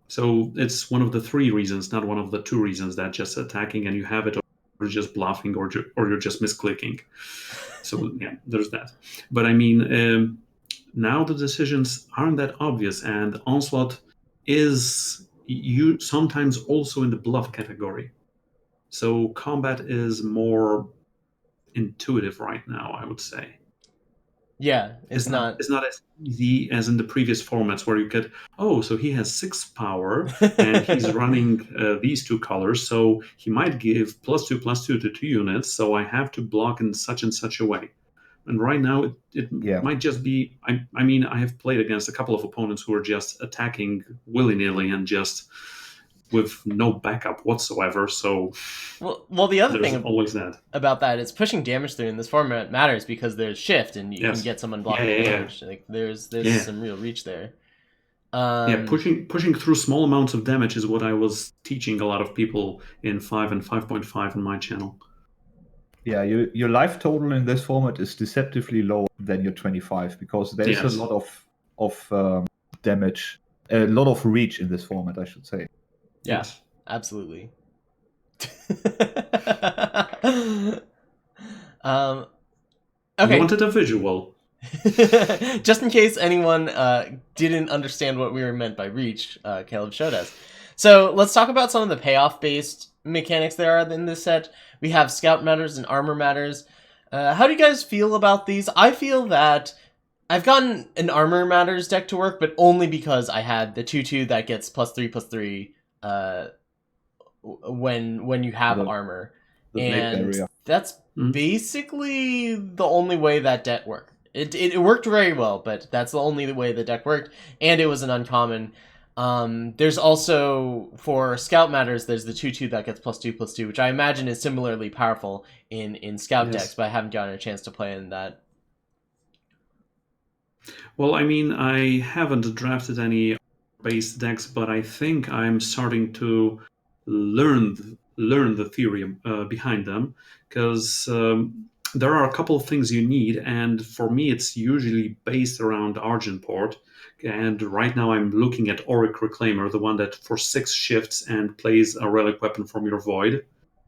So it's one of the 3 reasons, not one of the 2 reasons, that just attacking and you have it, or just bluffing, or you're just misclicking. So yeah, there's that. But I mean, now the decisions aren't that obvious, and Onslaught is sometimes also in the bluff category. So combat is more intuitive right now, I would say. Yeah, it's not as easy as in the previous formats where you get, so he has 6 power and he's running these 2 colors, so he might give +2/+2 to 2 units, so I have to block in such and such a way. And right now it might just be, I mean, I have played against a couple of opponents who are just attacking willy-nilly and just with no backup whatsoever. So well, the other thing always that about that is pushing damage through in this format matters because there's shift and you can get some unblockable damage. Like there's some real reach there. Pushing through small amounts of damage is what I was teaching a lot of people in 5 and 5.5 on my channel. Yeah, your life total in this format is deceptively lower than your 25 because there's a Yes. lot of damage, a lot of reach in this format, I should say. Yeah, Yes. absolutely. um, You okay. wanted a visual. Just in case anyone didn't understand what we were meant by reach, Caleb showed us. So let's talk about some of the payoff-based mechanics there are in this set. We have Scout Matters and Armor Matters. How do you guys feel about these? I feel that I've gotten an Armor Matters deck to work, but only because I had the 2/2 that gets +3/+3 when you have The, armor. the Blade And Barrier. that's basically the only way that deck worked. It worked very well, but that's the only way the deck worked, and it was an uncommon. There's also, for Scout Matters, there's the 2/2 that gets +2/+2, which I imagine is similarly powerful in Scout Yes. decks, but I haven't gotten a chance to play in that. Well, I mean, I haven't drafted any base decks, but I think I'm starting to learn the theory behind them because there are a couple of things you need, and for me, it's usually based around Argentport. And right now, I'm looking at Auric Reclaimer, the one that for 6 shifts and plays a relic weapon from your void.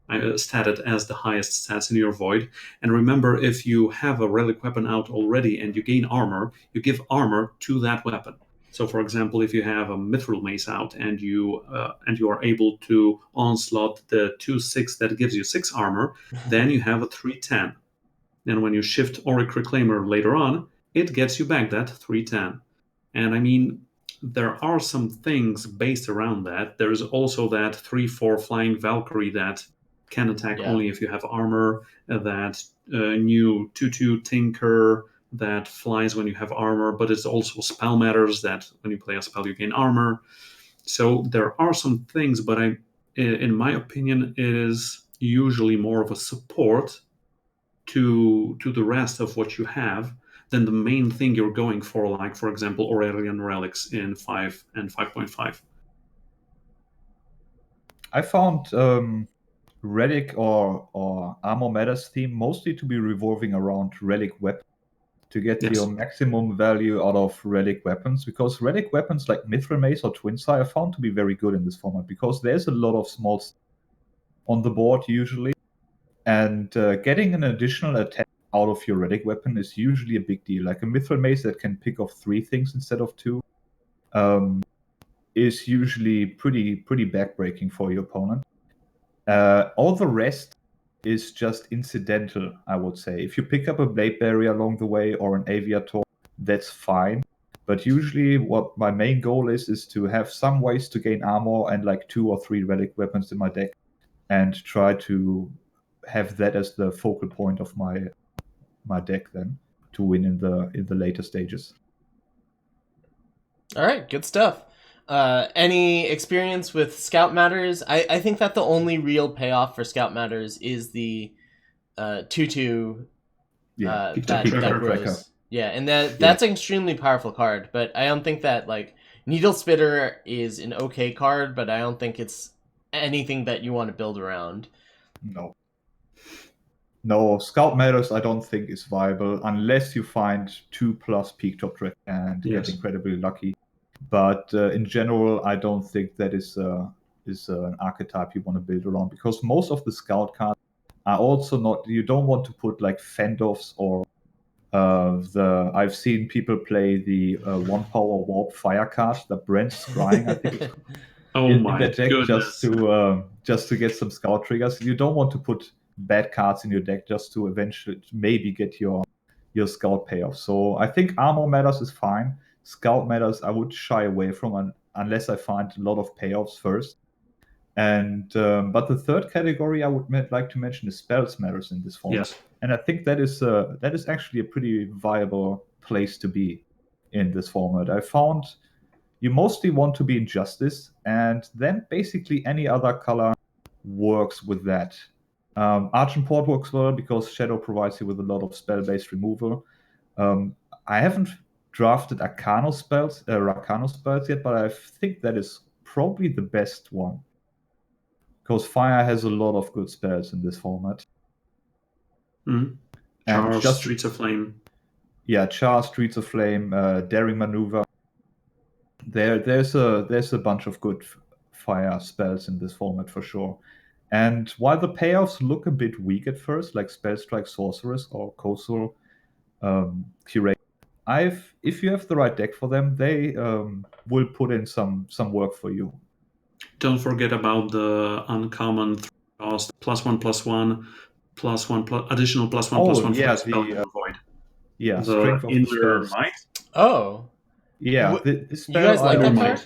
I stat it as the highest stats in your void. And remember, if you have a relic weapon out already and you gain armor, you give armor to that weapon. So, for example, if you have a mithril mace out and you are able to onslaught the 2/6 that gives you 6 armor, then you have a 3/10. And when you shift Auric Reclaimer later on, it gets you back that 3/10. And I mean, there are some things based around that. There's also that 3/4 flying Valkyrie that can attack Yeah. only if you have armor, that new 2/2 Tinker that flies when you have armor, but it's also Spell Matters that when you play a spell you gain armor. So there are some things, but in my opinion, it is usually more of a support to the rest of what you have than the main thing you're going for, like, for example, Aurelian Relics in 5 and 5.5. I found relic or armor matters theme mostly to be revolving around relic weapons to get Yes. your maximum value out of relic weapons, because relic weapons like Mithril Mace or Twin Sai are found to be very good in this format because there's a lot of small stuff on the board usually, and getting an additional attack out of your relic weapon is usually a big deal. Like a Mithril Mace that can pick off 3 things instead of 2 is usually pretty backbreaking for your opponent. All the rest is just incidental, I would say. If you pick up a Blade Barrier along the way or an Aviator, that's fine. But usually what my main goal is to have some ways to gain armor and like 2 or 3 relic weapons in my deck and try to have that as the focal point of my deck then to win in the later stages. All right, good stuff. Any experience with Scout Matters? I think that the only real payoff for Scout Matters is the 2/2 Yeah, Keep that tracker. that grows. Yeah, and that's an extremely powerful card. But I don't think that, like, Needle Spitter is an okay card, but I don't think it's anything that you want to build around. No, Scout Matters I don't think is viable unless you find 2+ Peak Top Track and Yes. get incredibly lucky. But in general, I don't think that is an archetype you want to build around, because most of the Scout cards are also not. You don't want to put like Fendoffs or I've seen people play the 1-power Warp Fire card, the Brent's Scrying, I think it's Oh in my that deck, goodness. just to get some Scout triggers. You don't want to put bad cards in your deck just to eventually maybe get your Scout payoff. So I think Armor Matters is fine. Scout Matters I would shy away from unless I find a lot of payoffs first. And but the third category I would like to mention is Spells Matters in this format. Yes. And I think that is actually a pretty viable place to be in this format. I found you mostly want to be in Justice, and then basically any other color works with that. Argentport works well because Shadow provides you with a lot of spell-based removal. I haven't drafted Arcano spells yet, but I think that is probably the best one because Fire has a lot of good spells in this format. Mm-hmm. And Charles, just Streets of Flame. yeah, Char, Streets of Flame, Daring Maneuver. There's a bunch of good fire spells in this format for sure. And while the payoffs look a bit weak at first, like Spellstrike Sorceress or Coastal Curated, if you have the right deck for them, they will put in some work for you. Don't forget about the uncommon cost +1/+1 +1 additional +1/+1 for yeah, the spell you avoid. Yeah, The Strength of the Inner Spells. Might. Oh. Yeah, the You spell guys like that card?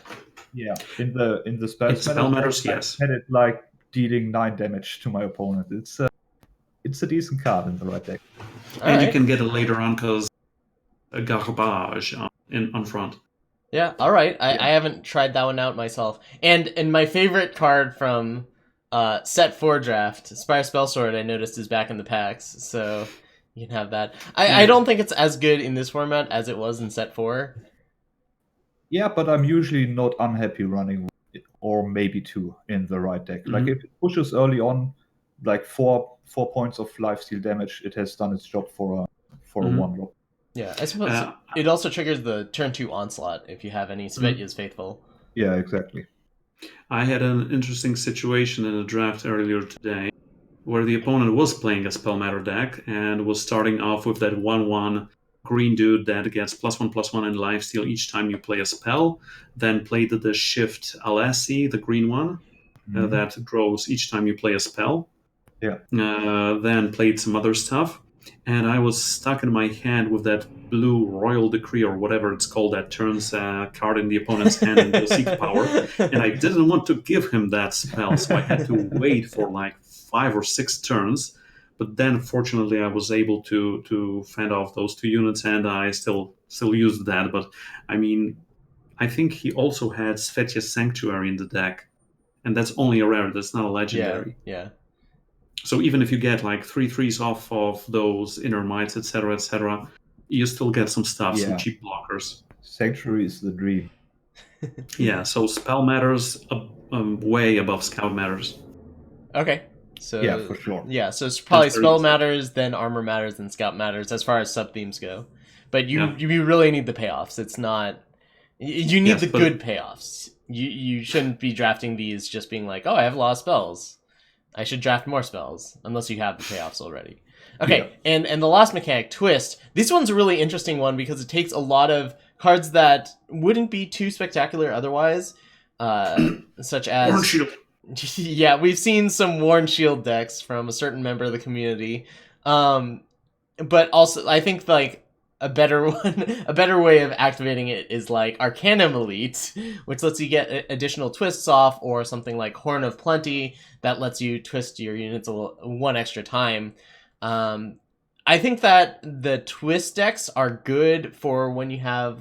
Yeah, in the spell Matters, yes. I had it like dealing 9 damage to my opponent. It's a decent card in the right deck. And you can get it later on because a garbage on front. Yeah, all right. Yeah. I haven't tried that one out myself. And my favorite card from set 4 draft, Spire Spellsword, I noticed is back in the packs, so you can have that. I don't think it's as good in this format as it was in set 4. Yeah, but I'm usually not unhappy running or maybe 2 in the right deck. Like if it pushes early on, like 4 points of lifesteal damage, it has done its job for a 1-drop. Yeah, I suppose it also triggers the turn 2 onslaught if you have any Svetya's Faithful. Yeah, exactly. I had an interesting situation in a draft earlier today where the opponent was playing a Spell Matter deck and was starting off with that 1/1 green dude that gets +1/+1 in lifesteal each time you play a spell, then played the Shift Alessi, the green one, that grows each time you play a spell. Yeah. Then played some other stuff, and I was stuck in my hand with that blue Royal Decree or whatever it's called that turns a card in the opponent's hand into Seek Power, and I didn't want to give him that spell, so I had to wait for like 5 or 6 turns. But then, fortunately, I was able to fend off those 2 units, and I still used that. But I mean, I think he also had Svetya's Sanctuary in the deck, and that's only a rare. That's not a legendary. Yeah. So even if you get like 3/3s off of those Inner Mites, etc., you still get some stuff, some cheap blockers. Sanctuary is the dream. Yeah, so Spell Matters way above Scout Matters. Okay. So yeah, for sure. Yeah, so it's probably Spell Matters, then Armor Matters, then Scout Matters as far as sub themes go. But you really need the payoffs. It's not. You need the good payoffs. You shouldn't be drafting these just being like, oh, I have a lot of spells. I should draft more spells, unless you have the payoffs already. Okay, and the last mechanic, Twist. This one's a really interesting one because it takes a lot of cards that wouldn't be too spectacular otherwise, such as... Warren Shield. Yeah, we've seen some Warren Shield decks from a certain member of the community. But also, I think, like, a better way of activating it is like Arcanum Elite, which lets you get additional twists off, or something like Horn of Plenty that lets you twist your units one extra time. I think that the twist decks are good for when you have,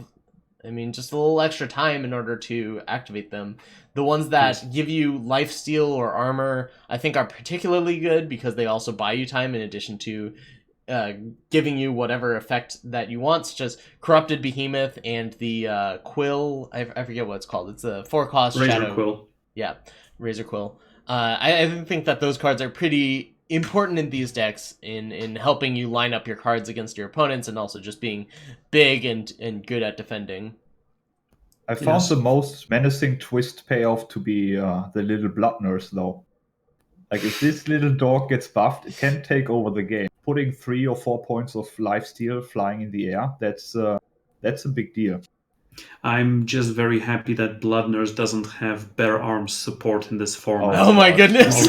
just a little extra time in order to activate them. The ones that give you lifesteal or armor, I think, are particularly good because they also buy you time in addition to giving you whatever effect that you want, such as Corrupted Behemoth and the Quill. I forget what it's called. It's a 4-cost Shadow Quill. Yeah, Razor Quill. I think that those cards are pretty important in these decks in helping you line up your cards against your opponents and also just being big and good at defending. I found the most menacing twist payoff to be the little Blood Nurse, though. Like, if this little dog gets buffed, it can take over the game. Putting 3 or 4 points of lifesteal flying in the air, that's a big deal. I'm just very happy that Blood Nurse doesn't have Bare Arms support in this format. Oh my goodness!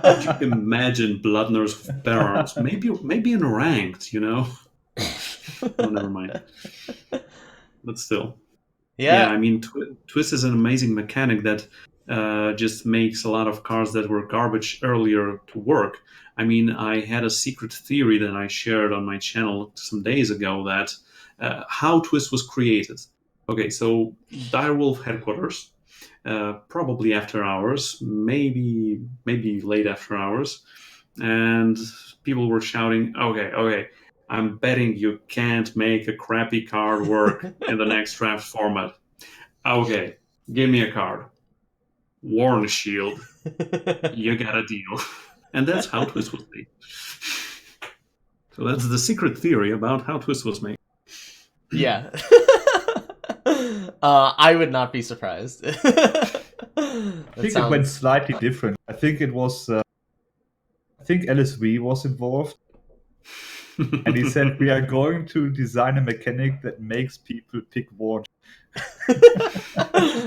Could you imagine Blood Nurse with Bare Arms? Maybe in ranked, Oh, never mind. But still. Yeah, Twist is an amazing mechanic that just makes a lot of cards that were garbage earlier to work. I had a secret theory that I shared on my channel some days ago that how Twist was created. Okay, so Direwolf headquarters, probably after hours, maybe late after hours, and people were shouting, okay, I'm betting you can't make a crappy card work in the next draft format. Okay, give me a card. Warren Shield. You got a deal. And that's how Twist was made. So that's the secret theory about how Twist was made. Yeah. I would not be surprised. I think it went slightly different. I think it was. I think LSV was involved, and he said we are going to design a mechanic that makes people pick Warren.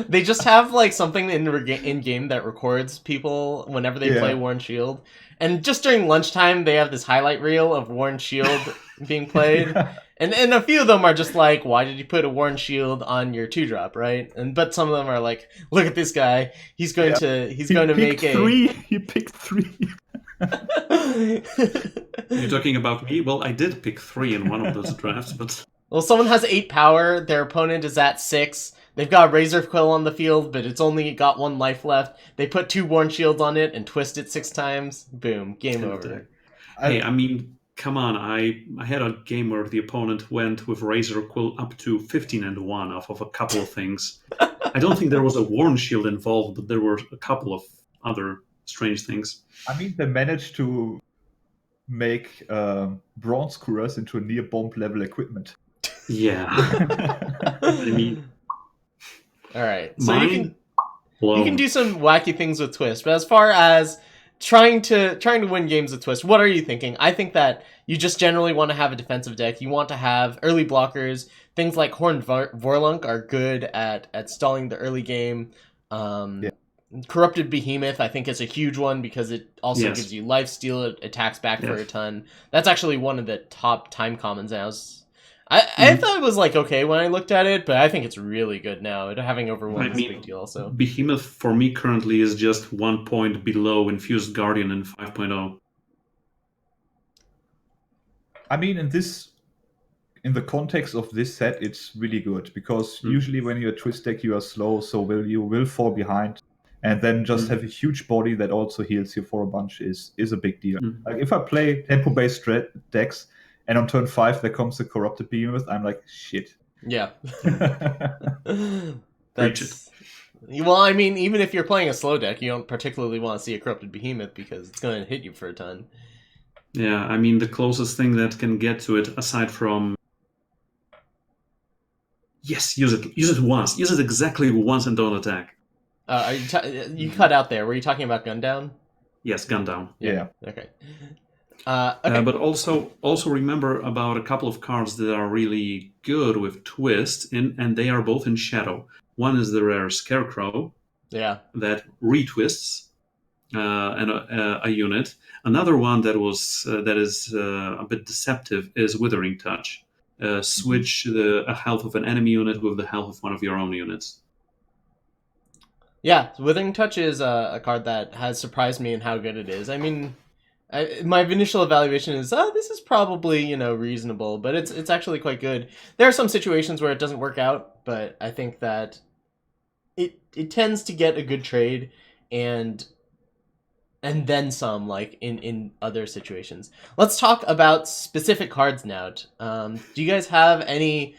They just have like something in game that records people whenever they play Warren Shield, and just during lunchtime they have this highlight reel of Warren Shield being played, and a few of them are just like, why did you put a Warren Shield on your 2-drop, right? But some of them are like, look at this guy, he's going to make three. He picked 3. You're talking about me? Well, I did pick 3 in one of those drafts, but... Well, someone has 8 power, their opponent is at 6. They've got Razor Quill on the field, but it's only got 1 life left. They put 2 Warren Shields on it and twist it 6 times. Boom, game over. Hey, I mean, come on. I had a game where the opponent went with Razor Quill up to 15-1 off of a couple of things. I don't think there was a Warren Shield involved, but there were a couple of other strange things. I mean, they managed to make Bronze Coureurs into a near bomb level equipment. Yeah. I mean, all right. So you can do some wacky things with Twist, but as far as trying to win games with Twist, what are you thinking? I think that you just generally want to have a defensive deck. You want to have early blockers. Things like Horned Vorlunk are good at stalling the early game. Corrupted Behemoth, I think, is a huge one because it also gives you lifesteal. It attacks back for a ton. That's actually one of the top time commons now. I thought it was like okay when I looked at it, but I think it's really good now. Having overwhelmed is a big deal also. Behemoth for me currently is just 1 point below Infused Guardian in 5.0. I mean, in the context of this set, it's really good because usually when you're a Twist deck, you are slow, so you will fall behind, and then just have a huge body that also heals you for a bunch is a big deal. Like if I play tempo-based decks. And on turn 5, there comes the Corrupted Behemoth. I'm like, shit. Yeah. Well, I mean, even if you're playing a slow deck, you don't particularly want to see a Corrupted Behemoth because it's going to hit you for a ton. Yeah, I mean, the closest thing that can get to it, aside from... Yes, use it once. Use it exactly once and don't attack. You cut out there. Were you talking about Gundown? Yes, Gundown. Yeah. Okay. But also remember about a couple of cards that are really good with Twist, and they are both in Shadow. One is the rare Scarecrow, that retwists a unit. Another one that is a bit deceptive is Withering Touch. Switch a health of an enemy unit with the health of one of your own units. Yeah, Withering Touch is a card that has surprised me in how good it is. I mean, my initial evaluation is, this is probably, reasonable, but it's actually quite good. There are some situations where it doesn't work out, but I think that it tends to get a good trade and then some, like in other situations. Let's talk about specific cards now. Do you guys have any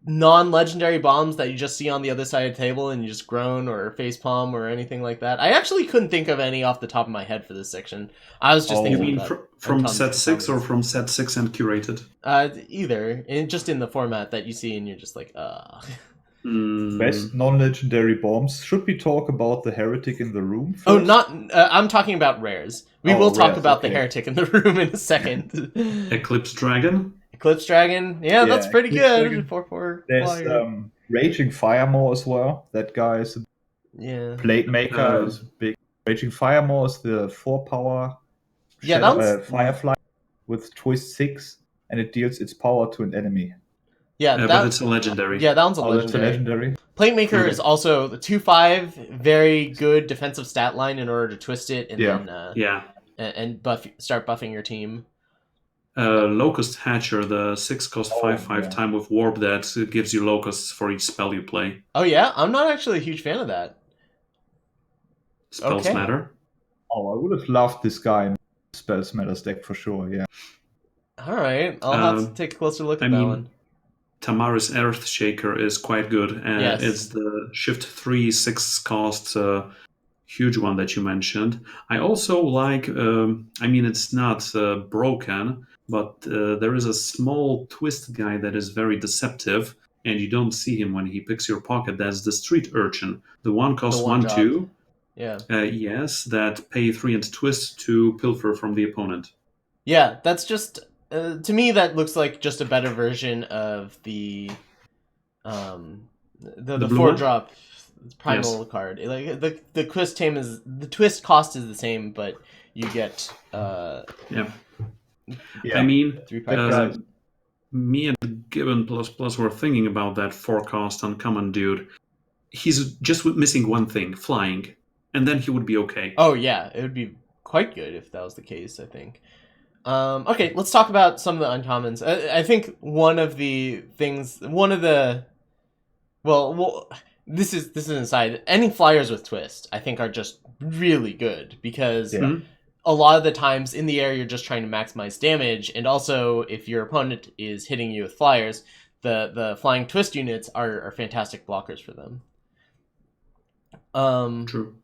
non-legendary bombs that you just see on the other side of the table and you just groan or facepalm or anything like that? I actually couldn't think of any off the top of my head for this section. I was just thinking from set 6 or from set 6 and curated? Either. Just in the format that you see and you're just like, Best non-legendary bombs. Should we talk about the Heretic in the Room first? I'm talking about rares. We will talk about the Heretic in the Room in a second. Eclipse Dragon? Eclipse Dragon, that's pretty good. 4/4. There's Raging Firemaw as well. That guy is a Plate Maker. Is big. Raging Firemaw is the 4-power Firefly with Twist 6, and it deals its power to an enemy. But it's a legendary. Yeah, that one's a legendary. That's a legendary. Plate Maker is also the 2/5, very good defensive stat line in order to twist it and then start buffing your team. Locust Hatcher, the 6-cost 5/5 time with Warp that gives you locusts for each spell you play. Oh yeah? I'm not actually a huge fan of that. Spells matter. Oh, I would have loved this guy in Spells Matters deck for sure, yeah. Alright, I'll have to take a closer look at that one. Tamaris Earthshaker is quite good. It's the Shift 3 6-cost huge one that you mentioned. I also like, I mean, it's not broken, but there is a small twist guy that is very deceptive, and you don't see him when he picks your pocket. That's the street urchin. The one costs The one 1/2. drop. Yeah. Yes, that pay 3 and twist to pilfer from the opponent. Yeah, that's just to me that looks like just a better version of the The the blue 4 one? drop primal card. Like the twist cost is the same, but you get Yeah. Yeah. I mean, 3 That pipes. guy- me and Gibbon plus were thinking about that forecast uncommon dude. He's just missing one thing, flying, and then he would be okay. Oh yeah, it would be quite good if that was the case, I think. Okay, let's talk about some of the uncommons. I think one of the this is an aside. Any flyers with twist, I think, are just really good because Yeah. a lot of the times in the air you're just trying to maximize damage, and also if your opponent is hitting you with flyers, the flying twist units are fantastic blockers for them. True.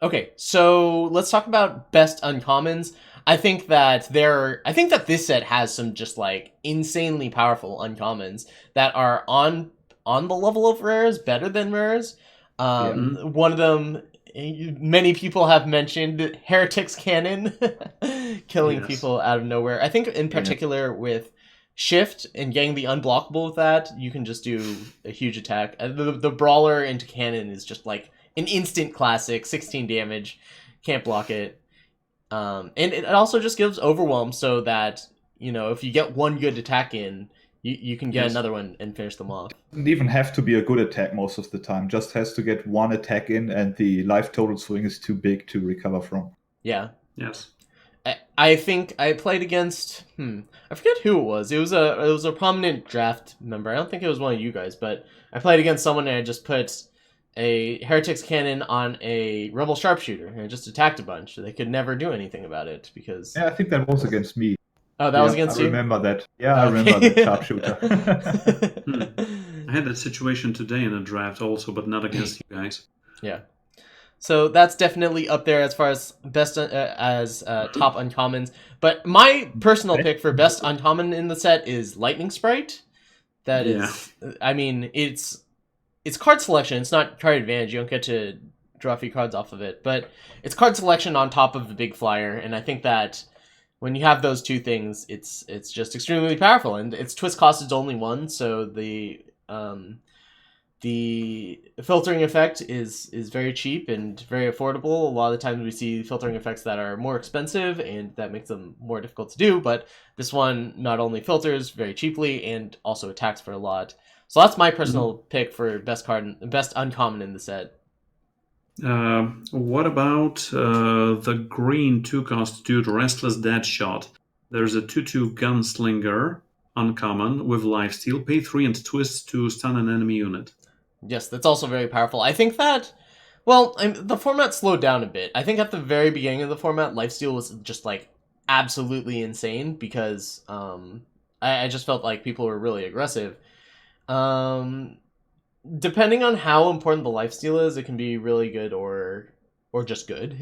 Okay, so let's talk about best uncommons. I think that this set has some just like insanely powerful uncommons that are on the level of rares, better than rares. One of them, many people have mentioned, Heretics Cannon, killing Yes. people out of nowhere. I think in particular with Shift and getting the unblockable with that, you can just do a huge attack. The Brawler into Cannon is just like an instant classic, 16 damage, can't block it. And it also just gives Overwhelm so that, you know, if you get one good attack in, you can get another one and finish them off. Doesn't even have to be a good attack most of the time. Just has to get one attack in, and the life total swing is too big to recover from. Yeah. Yes. I think I played against I forget who it was. It was a prominent draft member. I don't think it was one of you guys, but I played against someone and I just put a Heretics Cannon on a Rebel Sharpshooter and it just attacked a bunch. They could never do anything about it because Yeah, I think that was against me. Oh, that was against I you? remember that. Yeah, I remember that sharpshooter. I had that situation today in a draft also, but not against you guys. Yeah. So that's definitely up there as far as best top uncommons. But my personal pick for best uncommon in the set is Lightning Sprite. That is, I mean, it's card selection. It's not card advantage. You don't get to draw a few cards off of it, but it's card selection on top of the big flyer. And I think that when you have those two things, it's just extremely powerful. And its twist cost is only 1, so the filtering effect is very cheap and very affordable. A lot of the times we see filtering effects that are more expensive and that makes them more difficult to do, but this one not only filters very cheaply and also attacks for a lot. So that's my personal pick for best uncommon in the set. What about the green 2-cost dude, Restless Deadshot? There's a 2/2 Gunslinger uncommon with lifesteal. Pay 3 and twist to stun an enemy unit. Yes, that's also very powerful. I think that, well, the format slowed down a bit. I think at the very beginning of the format, lifesteal was just like absolutely insane because I just felt like people were really aggressive. Depending on how important the lifesteal is, it can be really good or just good.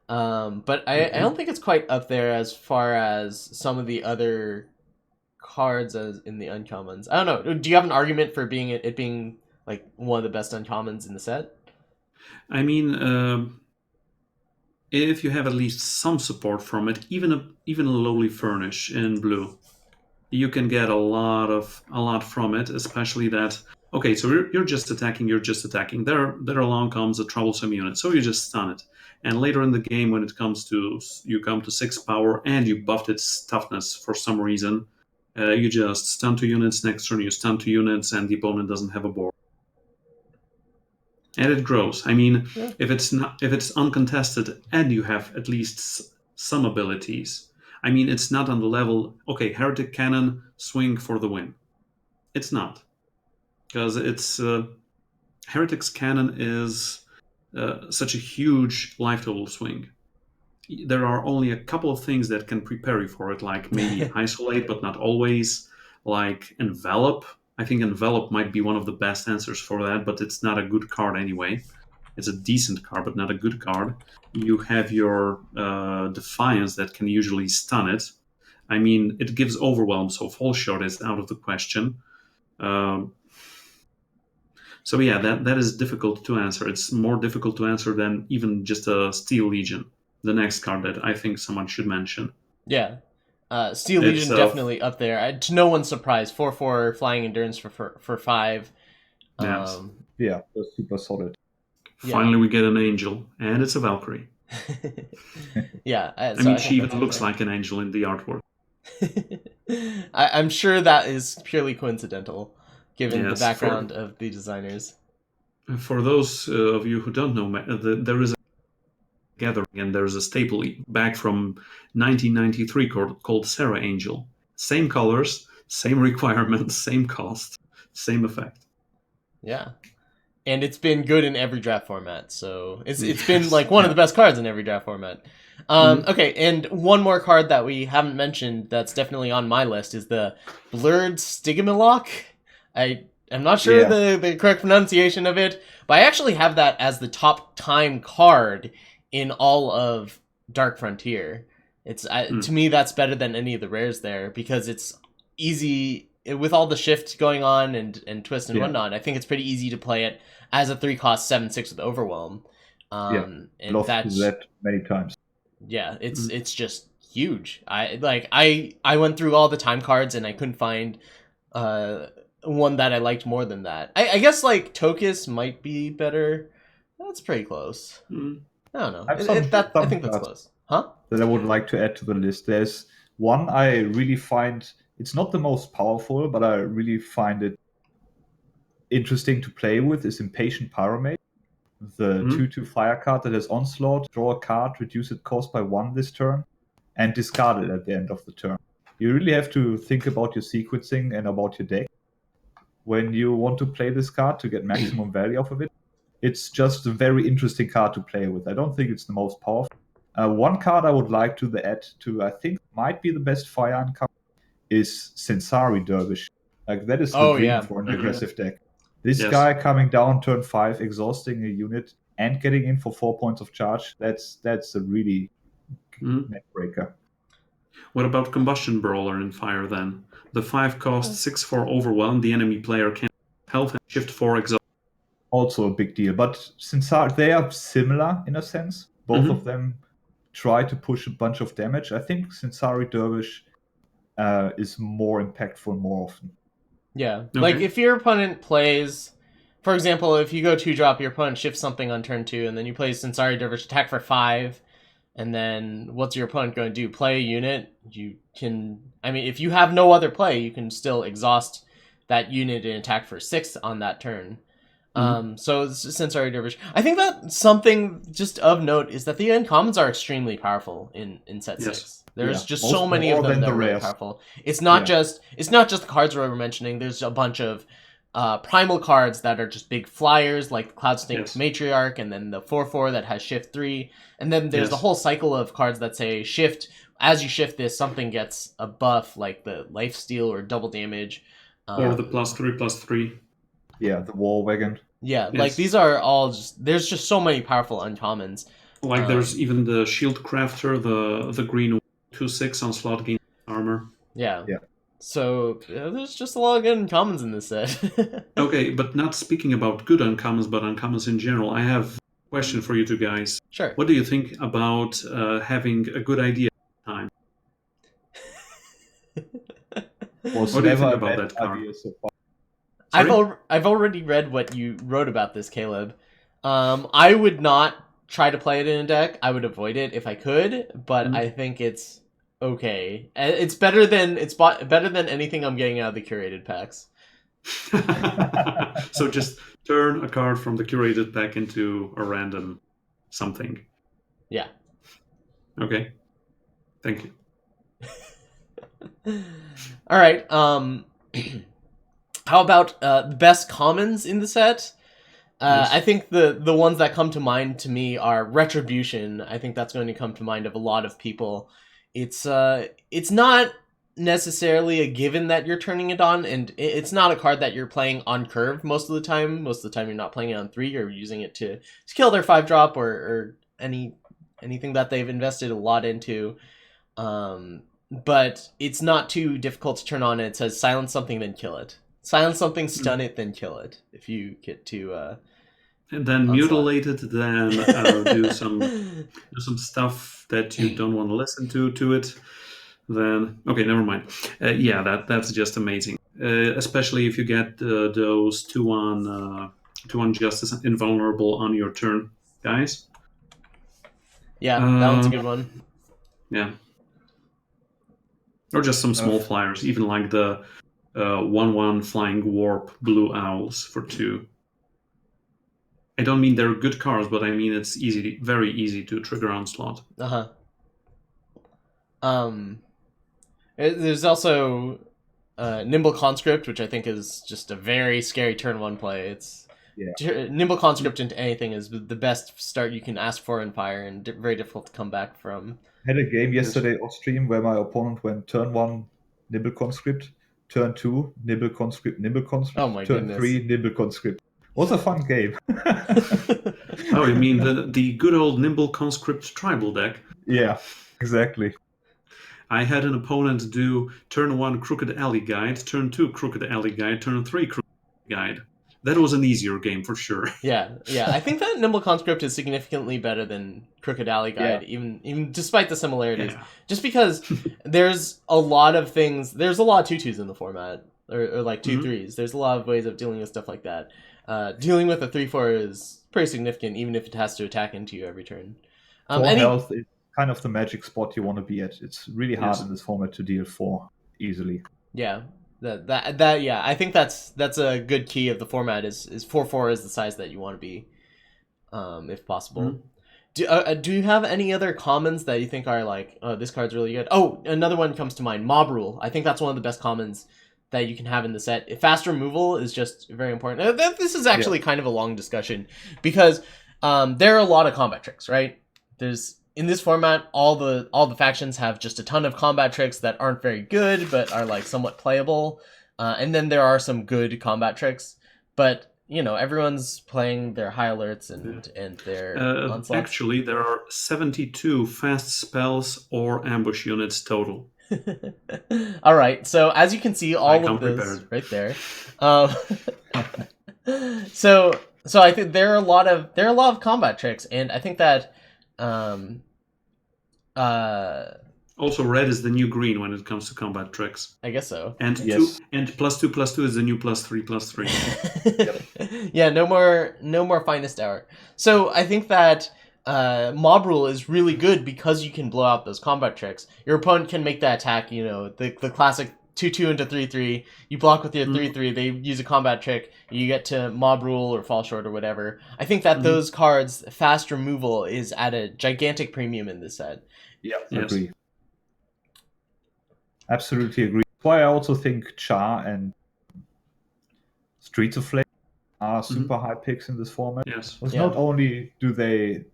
But I don't think it's quite up there as far as some of the other cards as in the uncommons. I don't know. Do you have an argument for it being like one of the best uncommons in the set? I mean, if you have at least some support from it, even a lowly furnish in blue, you can get a lot from it. Especially that. Okay, so you're just attacking. There along comes a troublesome unit, so you just stun it. And later in the game, when it comes to you come to 6 power and you buffed its toughness for some reason, you just stun 2 units. Next turn, you stun 2 units, and the opponent doesn't have a board. And it grows. I mean, if it's uncontested and you have at least some abilities, I mean, it's not on the level. Okay, Heretic Cannon, swing for the win. It's not, because it's Heretic's Cannon is such a huge life total swing. There are only a couple of things that can prepare you for it, like maybe isolate, but not always. Like envelop. I think envelop might be one of the best answers for that, but it's not a good card anyway. It's a decent card, but not a good card. You have your Defiance that can usually stun it. I mean, it gives Overwhelm, so Fall Shot is out of the question. So yeah, that is difficult to answer. It's more difficult to answer than even just a Steel Legion, the next card that I think someone should mention. Yeah. Steel Legion definitely up there. To no one's surprise, 4/4 flying endurance for 5. Yes. Yeah, that's super solid. Finally, we get an angel, and it's a Valkyrie. Yeah. I mean, she even looks like an angel in the artwork. I'm sure that is purely coincidental, given the Yes, background of the designers. For those of you who don't know, there is a gathering, and there's a staple back from 1993 called Sarah Angel. Same colors, same requirements, same cost, same effect. Yeah. And it's been good in every draft format, so it's been like one of the best cards in every draft format. Okay, and one more card that we haven't mentioned that's definitely on my list is the Blurred Stigmalock. I'm not sure the correct pronunciation of it, but I actually have that as the top time card in all of Dark Frontier. It's to me that's better than any of the rares there because it's easy with all the shift going on and twist and whatnot. I think it's pretty easy to play it as a 3-cost 7/6 with Overwhelm. And lost that many times. Yeah, it's just huge. I went through all the time cards and I couldn't find one that I liked more than that. I guess like Tokus might be better. That's pretty close. I don't know. I think that's close. Huh? That I would like to add to the list. There's one I really find, it's not the most powerful, but I really find it interesting to play with, is Impatient Pyramid. The 2/2 fire card that has Onslaught, draw a card, reduce its cost by 1 this turn, and discard it at the end of the turn. You really have to think about your sequencing and about your deck when you want to play this card to get maximum value off of it. It's just a very interesting card to play with. I don't think it's the most powerful. One card I would like to add to, I think might be the best fire card, is Sensari Dervish. Like that is the dream for an aggressive deck. This guy coming down turn 5, exhausting a unit, and getting in for 4 points of charge, that's a really neck breaker. What about Combustion Brawler in Fire then? The 5-cost 6/4 Overwhelm, the enemy player can health and shift 4 exhaust. Also a big deal. But Sensari, they are similar in a sense. Both of them try to push a bunch of damage. I think Sensari Dervish is more impactful more often. Yeah, like if your opponent plays, for example, if you go 2-drop, your opponent shifts something on turn 2, and then you play Sensari Dervish, attack for 5, and then what's your opponent going to do? Play a unit? You can, I mean, if you have no other play, you can still exhaust that unit and attack for 6 on that turn. So Sensari Dervish. I think that something just of note is that the uncommons are extremely powerful in set 6. There's just so many of them that are really powerful. It's not just the cards we were mentioning. There's a bunch of primal cards that are just big flyers, like Cloudsnake Matriarch, and then the 4/4 that has Shift 3, and then there's the whole cycle of cards that say Shift. As you shift this, something gets a buff, like the Lifesteal or double damage, or the +3/+3. Yeah, the War Wagon. Yeah, like these are all just, there's just so many powerful uncommons. Like there's even the Shield Crafter, the green 2/6 on slot gain armor. Yeah. So there's just a lot of good uncommons in this set. Okay, but not speaking about good uncommons, but uncommons in general, I have a question for you two guys. Sure. What do you think about having a good idea at the time? What do you think about that card? I've already read what you wrote about this, Caleb. I would not try to play it in a deck. I would avoid it if I could, but I think it's okay. It's better than anything I'm getting out of the curated packs. So just turn a card from the curated pack into a random something. Yeah. Okay. Thank you. All right. How about the best commons in the set? I think the ones that come to mind to me are Retribution. I think that's going to come to mind of a lot of people. It's not necessarily a given that you're turning it on, and it's not a card that you're playing on curve most of the time. Most of the time you're not playing it on 3, you're using it to kill their 5-drop or anything that they've invested a lot into. But it's not too difficult to turn on. It says silence something, then kill it. Silence something, stun it, then kill it. If you get to and then onslaught. mutilate it, then do some stuff that you don't want to listen to it. Then okay, never mind. Yeah, that's just amazing. Especially if you get those 2-1 justice invulnerable on your turn, guys. Yeah, that one's a good one. Yeah. Or just some small flyers, even like the 1/1 flying warp blue owls for 2. I don't mean they're good cards, but I mean it's very easy to trigger onslaught. There's also Nimble Conscript, which I think is just a very scary turn 1 play. It's Nimble Conscript into anything is the best start you can ask for in Fire, and very difficult to come back from. I had a game yesterday off stream where my opponent went turn 1 Nimble Conscript, turn 2 Nimble Conscript, Oh my turn goodness. 3 Nimble Conscript. Was a fun game. Oh, you mean the good old Nimble Conscript tribal deck? Yeah, exactly. I had an opponent do turn 1 Crooked Alley Guide, turn 2 Crooked Alley Guide, turn 3 Crooked Guide. That was an easier game for sure. Yeah. I think that Nimble Conscript is significantly better than Crooked Alley Guide, even despite the similarities. Yeah. Just because there's a lot of things, there's a lot of 2/2s in the format, or like 2/3s. There's a lot of ways of dealing with stuff like that. Dealing with a 3/4 is pretty significant, even if it has to attack into you every turn. 4 health is kind of the magic spot you want to be at. It's really hard in this format to deal 4 easily. Yeah. Yeah, I think that's a good key of the format is 4/4 is the size that you want to be, if possible. Do you have any other commons that you think are like, oh, this card's really good? Oh, another one comes to mind, Mob Rule. I think that's one of the best commons that you can have in the set. Fast removal is just very important. This is actually kind of a long discussion because there are a lot of combat tricks, right? In this format, all the factions have just a ton of combat tricks that aren't very good, but are like somewhat playable. And then there are some good combat tricks, but everyone's playing their high alerts and their onslaughts. Actually, there are 72 fast spells or ambush units total. All right, so as you can see, all of this right there. So I think there are a lot of combat tricks, and I think that. Also, red is the new green when it comes to combat tricks. I guess so. And +2/+2 is the new +3/3. Yeah, no more finest hour. So I think that Mob Rule is really good because you can blow out those combat tricks. Your opponent can make that attack, the classic 2/2 into 3/3. You block with your 3/3. They use a combat trick. You get to Mob Rule or Fall Short or whatever. I think that those cards, fast removal, is at a gigantic premium in this set. Yeah, agree. Absolutely agree. That's why I also think Char and Streets of Flame are super high picks in this format. Yes. Because not only do they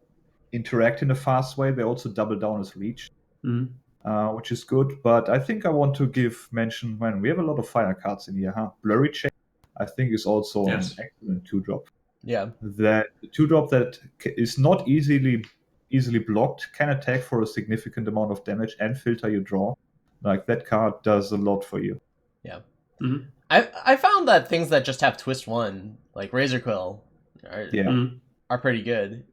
interact in a fast way, they also double down as reach, which is good. But I think I want to mention when we have a lot of fire cards in here. Blurry Chain, I think, is also an excellent 2-drop. Yeah. That 2-drop that is not easily blocked, can attack for a significant amount of damage and filter your draw. Like, that card does a lot for you. Yeah. I found that things that just have twist 1, like Razor Quill, are pretty good.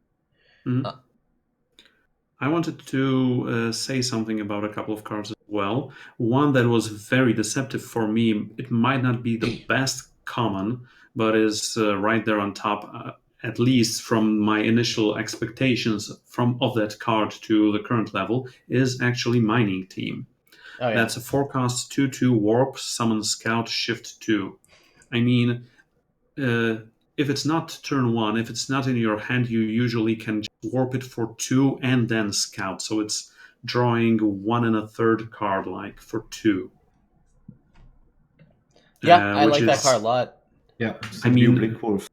I wanted to say something about a couple of cards as well. One that was very deceptive for me. It might not be the best common, but is right there on top, at least from my initial expectations of that card to the current level, is actually Mining Team. Oh, yeah. That's a 4-cost 2/2 warp, summon scout, shift 2. I mean, if it's not turn 1, if it's not in your hand, you usually can just warp it for 2 and then scout. So it's drawing 1 1/3 card like for 2. Yeah, I like that card a lot. Yeah, I mean, Blink Wolf.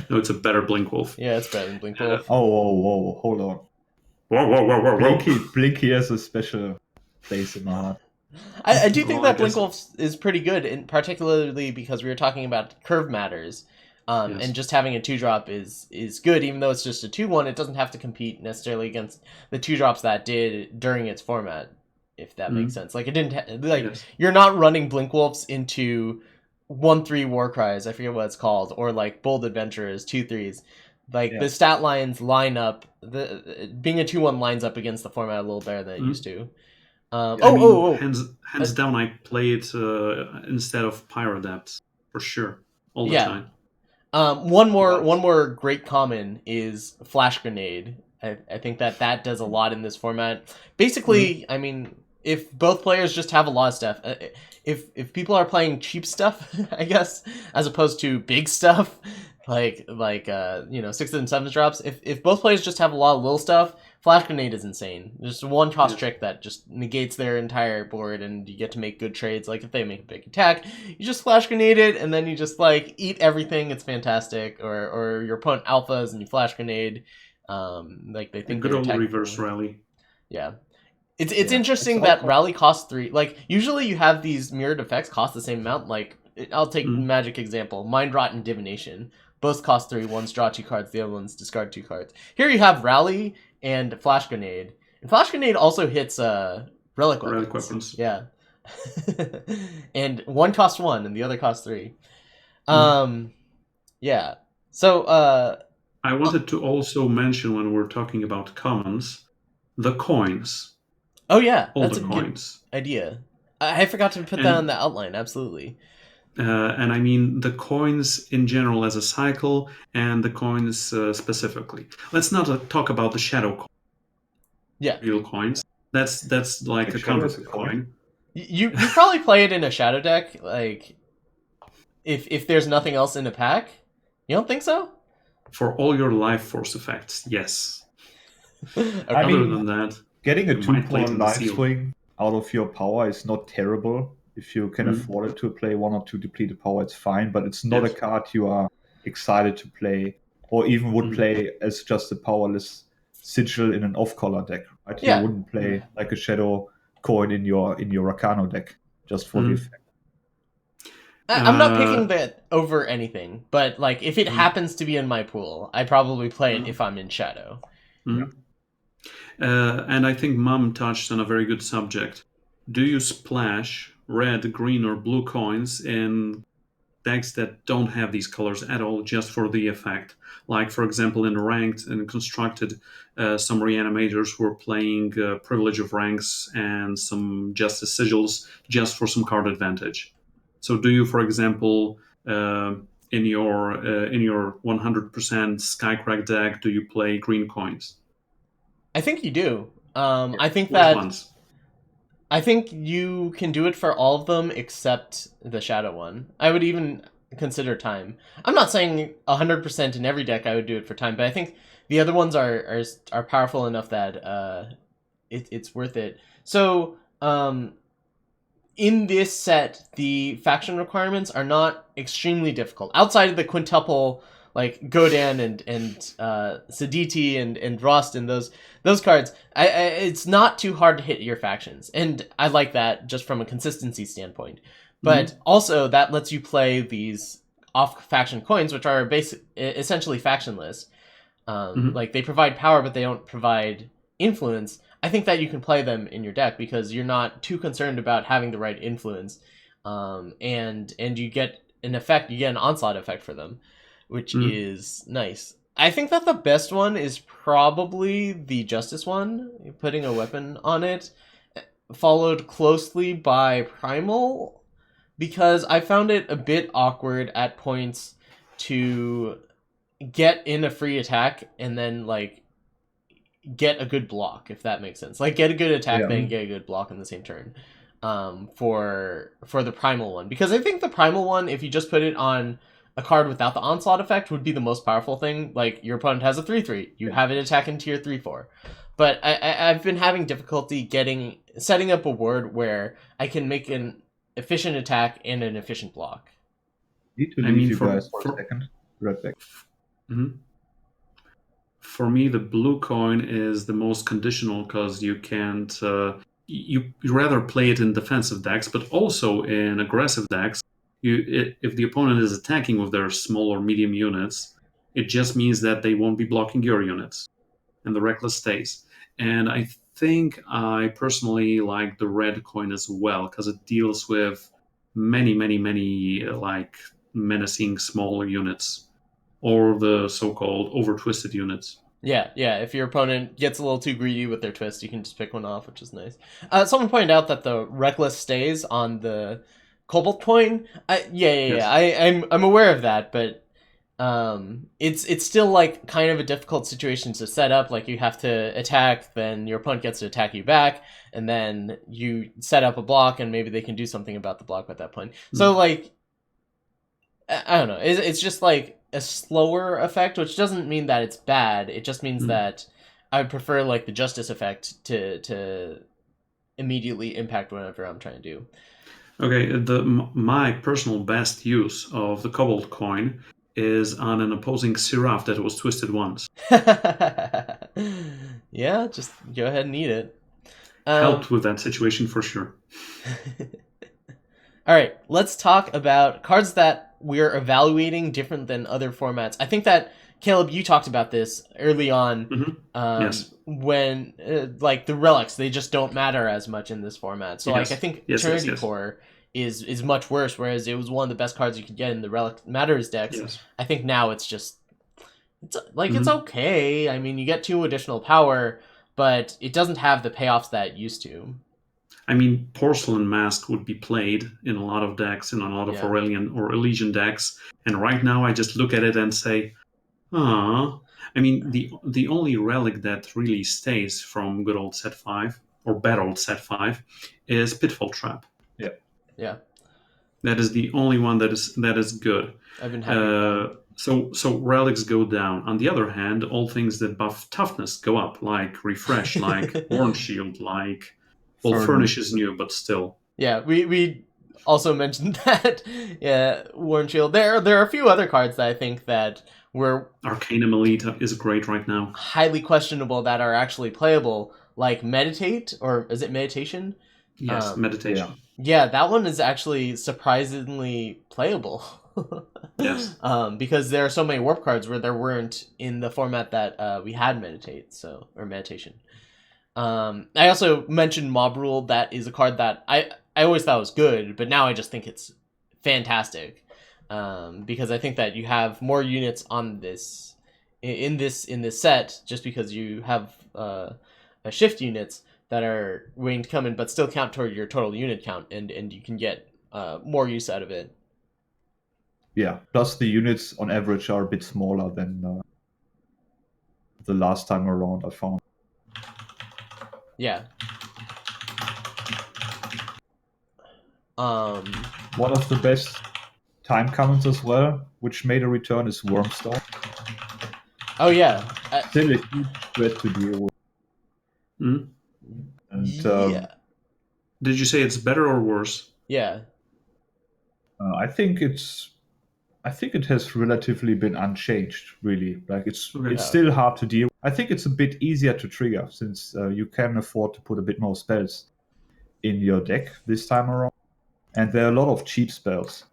No, it's a better Blink Wolf. Yeah, it's better than Blink Wolf. Whoa, hold on. Whoa. Blinky has a special place in my heart. I do think Well, I that guess- Blinkwolf is pretty good, and particularly because we were talking about curve matters. Yes. And just having a 2-drop is good, even though it's just a 2/1. It doesn't have to compete necessarily against the 2-drops that did during its format, if that makes sense. Like it didn't Yes. you're not running Blinkwolves into 1/3 War Cries. I forget what it's called, or like Bold Adventurers 2/3s. Like Yeah. the stat lines line up. Being a 2/1 lines up against the format a little better than it used to. Hands down, I play it instead of Pyrodept for sure, all the Yeah. time. One more great common is Flash Grenade. I think that does a lot in this format. Basically, I mean, if both players just have a lot of stuff, if people are playing cheap stuff, I guess, as opposed to big stuff, like 6 and 7 drops. If both players just have a lot of little stuff, Flash Grenade is insane. Just one toss trick that just negates their entire board, and you get to make good trades. Like if they make a big attack, you just Flash Grenade it, and then you just like eat everything. It's fantastic. Or your opponent alphas and you Flash Grenade. Like they think Good they're old attacking reverse forward. rally. Yeah. It's Yeah. interesting It's that all- rally costs 3. Like usually you have these mirrored effects cost the same amount. Like I'll take Magic example, Mind Rot and Divination. Both cost 3. One's draw 2 cards, the other one's discard 2 cards. Here you have Rally and Flash Grenade. And Flash Grenade also hits relic weapons. Yeah. And one costs 1 and the other costs 3. Yeah. So I wanted to also mention when we're talking about commons, the coins. oh yeah, All that's the a coins. good idea. I forgot to put that on the outline. Absolutely. And I mean the coins in general as a cycle, and the coins specifically. Let's not talk about the shadow coin. Yeah. Real coins. That's like a Shadow is counterfeit a coin? coin. You probably play it in a shadow deck, like if there's nothing else in the pack. You don't think so? For all your life force effects, yes. Okay. I Other mean, than that, getting a you might play it 2-pawn in the life seal. swing out of your power is not terrible. If you can afford it to play 1 or 2 depleted power, it's fine, but it's not Yes. a card you are excited to play, or even would play as just a powerless sigil in an off-color deck. Right? Yeah. You wouldn't play like a shadow coin in your Arcano deck just for the effect. I'm not picking that over anything, but like if it happens to be in my pool, I probably play it if I'm in shadow. And I think Mum touched on a very good subject. Do you splash red, green, or blue coins in decks that don't have these colors at all, just for the effect? Like, for example, in Ranked and Constructed, some Reanimators were playing Privilege of Ranks and some Justice Sigils just for some card advantage. So do you, for example, in your 100% Skycrack deck, do you play green coins? I think you do. I think Which that ones? I think you can do it for all of them except the shadow one. I would even consider time. I'm not saying 100% in every deck I would do it for time, but I think the other ones are powerful enough that it's worth it. So in this set, the faction requirements are not extremely difficult. Outside of the quintuple, like Godan and Siditi and Rust and those cards, it's not too hard to hit your factions, and I like that just from a consistency standpoint. But also that lets you play these off faction coins, which are essentially factionless. Like they provide power, but they don't provide influence. I think that you can play them in your deck because you're not too concerned about having the right influence, and you get an effect, you get an onslaught effect for them, which is nice. I think that the best one is probably the Justice one, putting a weapon on it, followed closely by Primal, because I found it a bit awkward at points to get in a free attack and then like get a good block, if that makes sense. Like get a good attack, then get a good block in the same turn. For the Primal one, because I think the Primal one, if you just put it on a card without the onslaught effect, would be the most powerful thing. Like your opponent has a 3/3, you have it attack into your 3/4. But I've been having difficulty setting up a ward where I can make an efficient attack and an efficient block. Need to leave you guys for a second. Right back. For me, the blue coin is the most conditional because you can't you rather play it in defensive decks, but also in aggressive decks. If the opponent is attacking with their small or medium units, it just means that they won't be blocking your units, and the reckless stays. And I think I personally like the red coin as well because it deals with many like menacing small units or the so-called over-twisted units. Yeah, if your opponent gets a little too greedy with their twist, you can just pick one off, which is nice. Someone pointed out that the reckless stays on the Cobalt coin. Yes. I'm aware of that, but it's still like kind of a difficult situation to set up. Like you have to attack, then your opponent gets to attack you back, and then you set up a block, and maybe they can do something about the block at that point. So like, I don't know. It's just like a slower effect, which doesn't mean that it's bad. It just means that I would prefer like the justice effect to immediately impact whatever I'm trying to do. Okay, my personal best use of the Cobalt coin is on an opposing Seraph that was twisted once. Yeah, just go ahead and eat it. Helped with that situation for sure. All right, let's talk about cards that we're evaluating different than other formats. I think that, Caleb, you talked about this early on. Yes. When like the relics, they just don't matter as much in this format. So Yes. like I think Yes, Eternity yes. Core is much worse, whereas it was one of the best cards you could get in the Relic Matters decks. Yes. I think now it's it's okay. I mean, you get 2 additional power, but it doesn't have the payoffs that it used to. I mean, Porcelain Mask would be played in a lot of decks, in a lot of Yeah. Aurelian or Elysian decks, and right now I just look at it and say, ah. I mean, the only relic that really stays from good old set 5, or bad old set 5, is Pitfall Trap. Yeah. That is the only one that is good. I've been happy with that. So relics go down. On the other hand, all things that buff toughness go up, like Refresh, like Warn Shield, like Furnish is new, but still. Yeah, we also mentioned that. Yeah, Warren Shield. There are a few other cards that I think that were Arcanum Elite is great right now. highly questionable that are actually playable, like Meditate, or is it Meditation? Yes, Meditation. Yeah, that one is actually surprisingly playable. Yes. Because there are so many warp cards where there weren't in the format that we had or Meditation. I also mentioned Mob Rule. That is a card that I always thought was good, but now I just think it's fantastic. Because I think that you have more units on this in this set just because you have a shift units that are waiting to come in, but still count toward your total unit count, and you can get more use out of it. Yeah. Plus, the units on average are a bit smaller than the last time around, I found. Yeah. One of the best time commons as well, which made a return, is Wormstone. Oh yeah. Still a huge threat to deal with. Mm-hmm. And yeah. Did you say it's better or worse? Yeah. I think it has relatively been unchanged, really. Like it's still hard to deal with. I think it's a bit easier to trigger since you can afford to put a bit more spells in your deck this time around. And there are a lot of cheap spells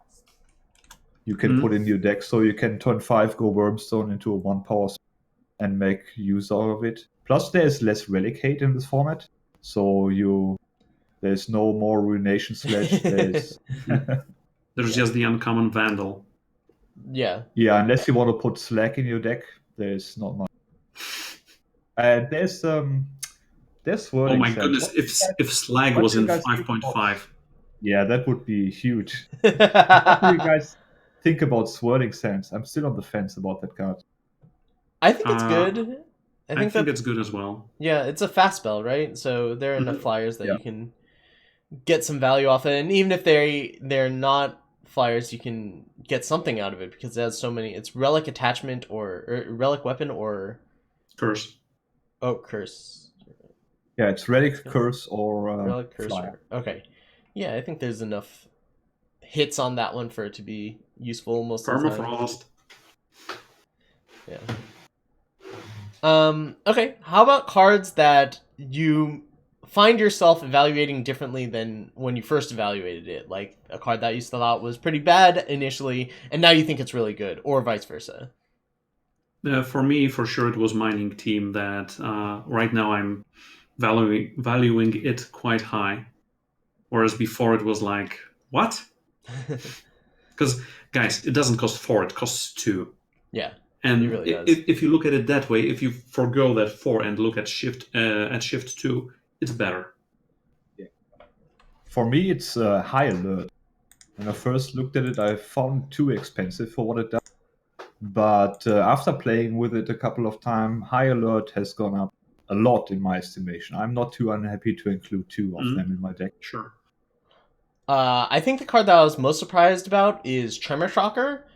you can put in your deck, so you can turn 5 go Wormstone into a 1 power spell and make use out of it. Plus there's less relic hate in this format, so there's no more Ruination Sledge. There's just the uncommon Vandal. Yeah. Yeah, unless you want to put Slack in your deck, there's not much. And there's Swirling Oh my Sands. goodness! If Slag was in 5.5. Yeah, that would be huge. What do you guys think about Swirling Sands? I'm still on the fence about that card. I think it's good. I think it's good as well. Yeah, it's a fast spell, right? So there are enough flyers that you can get some value off it, and even if they're not flyers, you can get something out of it because it has so many. It's relic attachment or relic weapon or curse. Oh, curse. Yeah, it's relic, curse, or relic, curse. flyer. Okay. Yeah, I think there's enough hits on that one for it to be useful most of the time. Permafrost. Yeah. Okay, how about cards that you find yourself evaluating differently than when you first evaluated it? Like a card that you thought was pretty bad initially, and now you think it's really good, or vice versa? For me, for sure, it was Mining Team that right now I'm valuing it quite high. Whereas before it was like, what? Because, guys, it doesn't cost 4, it costs 2. Yeah, and it really does. if you look at it that way, if you forgo that 4 and look at shift 2, it's better. For me, it's High Alert. When I first looked at it, I found it too expensive for what it does. But after playing with it a couple of times, High Alert has gone up a lot in my estimation. I'm not too unhappy to include 2 of them in my deck. Sure. I think the card that I was most surprised about is Tremor Shocker.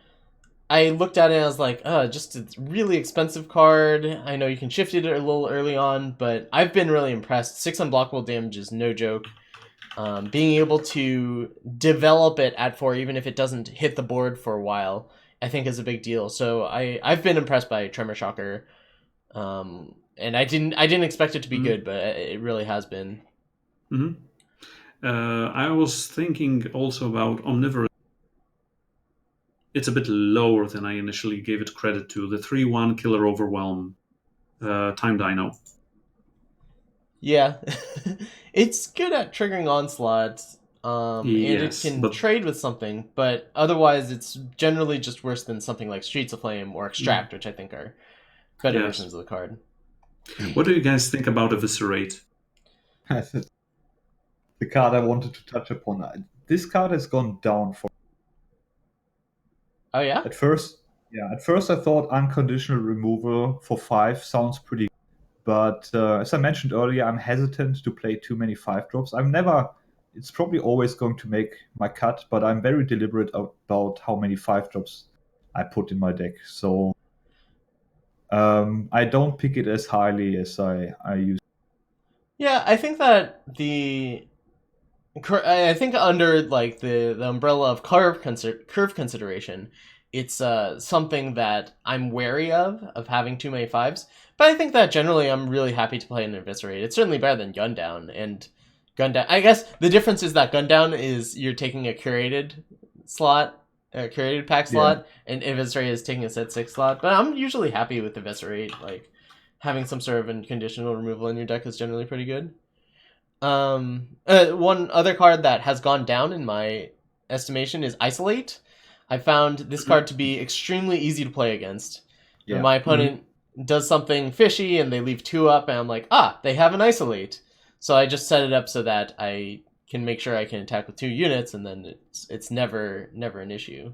I looked at it and I was like, just a really expensive card. I know you can shift it a little early on, but I've been really impressed. 6 unblockable damage is no joke. Being able to develop it at 4, even if it doesn't hit the board for a while, I think is a big deal. So I've been impressed by Tremor Shocker. And I didn't expect it to be good, but it really has been. I was thinking also about Omnivorous. It's a bit lower than I initially gave it credit to. The 3/1 Killer Overwhelm Time Dino. Yeah, it's good at triggering Onslaught, and it can trade with something, but otherwise it's generally just worse than something like Streets of Flame or Extract, which I think are better versions of the card. What do you guys think about Eviscerate? The card I wanted to touch upon. This card has gone down for. Oh yeah. At first I thought unconditional removal for 5 sounds pretty good. But as I mentioned earlier, I'm hesitant to play too many 5-drops. It's probably always going to make my cut, but I'm very deliberate about how many 5-drops I put in my deck. So I don't pick it as highly as I used. Yeah, I think that I think under like the umbrella of curve consideration, it's something that I'm wary of having too many 5s. But I think that generally I'm really happy to play an Eviscerate. It's certainly better than Gundown. And Gundown, I guess the difference is that Gundown is you're taking a curated slot, a curated pack slot, and Eviscerate is taking a set 6 slot. But I'm usually happy with Eviscerate. Like having some sort of unconditional removal in your deck is generally pretty good. One other card that has gone down in my estimation is Isolate. I found this card to be extremely easy to play against. Yeah. When my opponent does something fishy and they leave 2 up, and I'm like, they have an Isolate. So I just set it up so that I can make sure I can attack with 2 units, and then it's never an issue.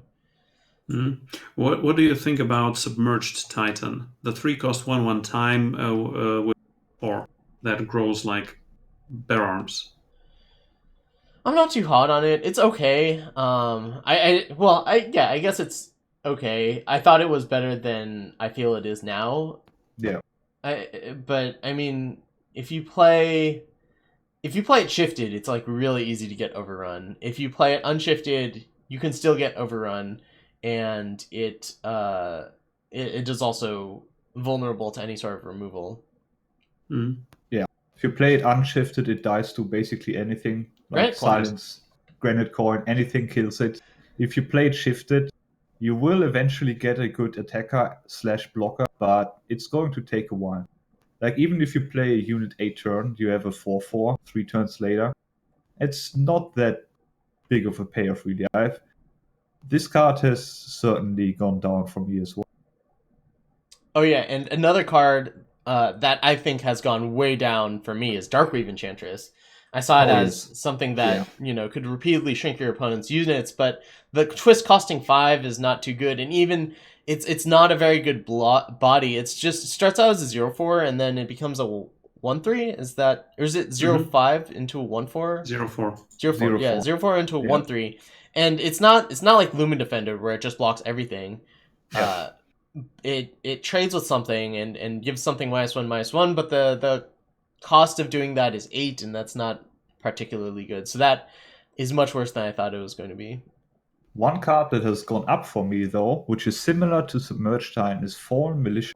What do you think about Submerged Titan? The 3-cost 1/1 time with 4 that grows like Bear Arms. I'm not too hot on it. It's okay. I guess it's okay. I thought it was better than I feel it is now. Yeah. But I mean, if you play it shifted, it's like really easy to get overrun. If you play it unshifted, you can still get overrun, and it is also vulnerable to any sort of removal. Yeah. If you play it unshifted, it dies to basically anything. Like Silence, Granite Coin, anything kills it. If you play it shifted, you will eventually get a good attacker/blocker, but it's going to take a while. Like even if you play a unit 8 turn, you have a 4/4 3 turns later. It's not that big of a payoff really. This card has certainly gone down for me as well. Oh yeah, and another card that I think has gone way down for me is Darkweave Enchantress. I saw it as something that could repeatedly shrink your opponent's units, but the twist costing 5 is not too good, and even it's not a very good body. It starts out as a 0/4 and then it becomes a 1/3. Is that, or is it 0/5 into a 1/4? 0/4. 0/4. Yeah, 0/4 into a 1/3, and it's not like Lumen Defender where it just blocks everything. Yeah. It trades with something and gives something -1/-1, but the cost of doing that is 8, and that's not particularly good. So that is much worse than I thought it was going to be. One card that has gone up for me, though, which is similar to Submerged Titan, is Fallen Militia.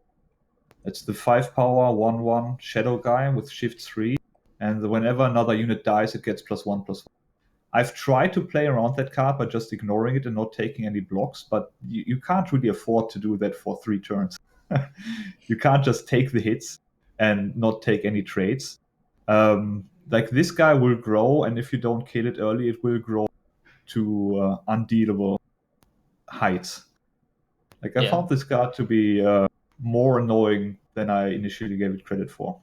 It's the 5-power 1/1 Shadow guy with shift 3, and whenever another unit dies, it gets +1/+1. I've tried to play around that card by just ignoring it and not taking any blocks, but you can't really afford to do that for 3 turns. You can't just take the hits and not take any trades. Like this guy will grow, and if you don't kill it early, it will grow to undealable heights. Like I found this card to be more annoying than I initially gave it credit for.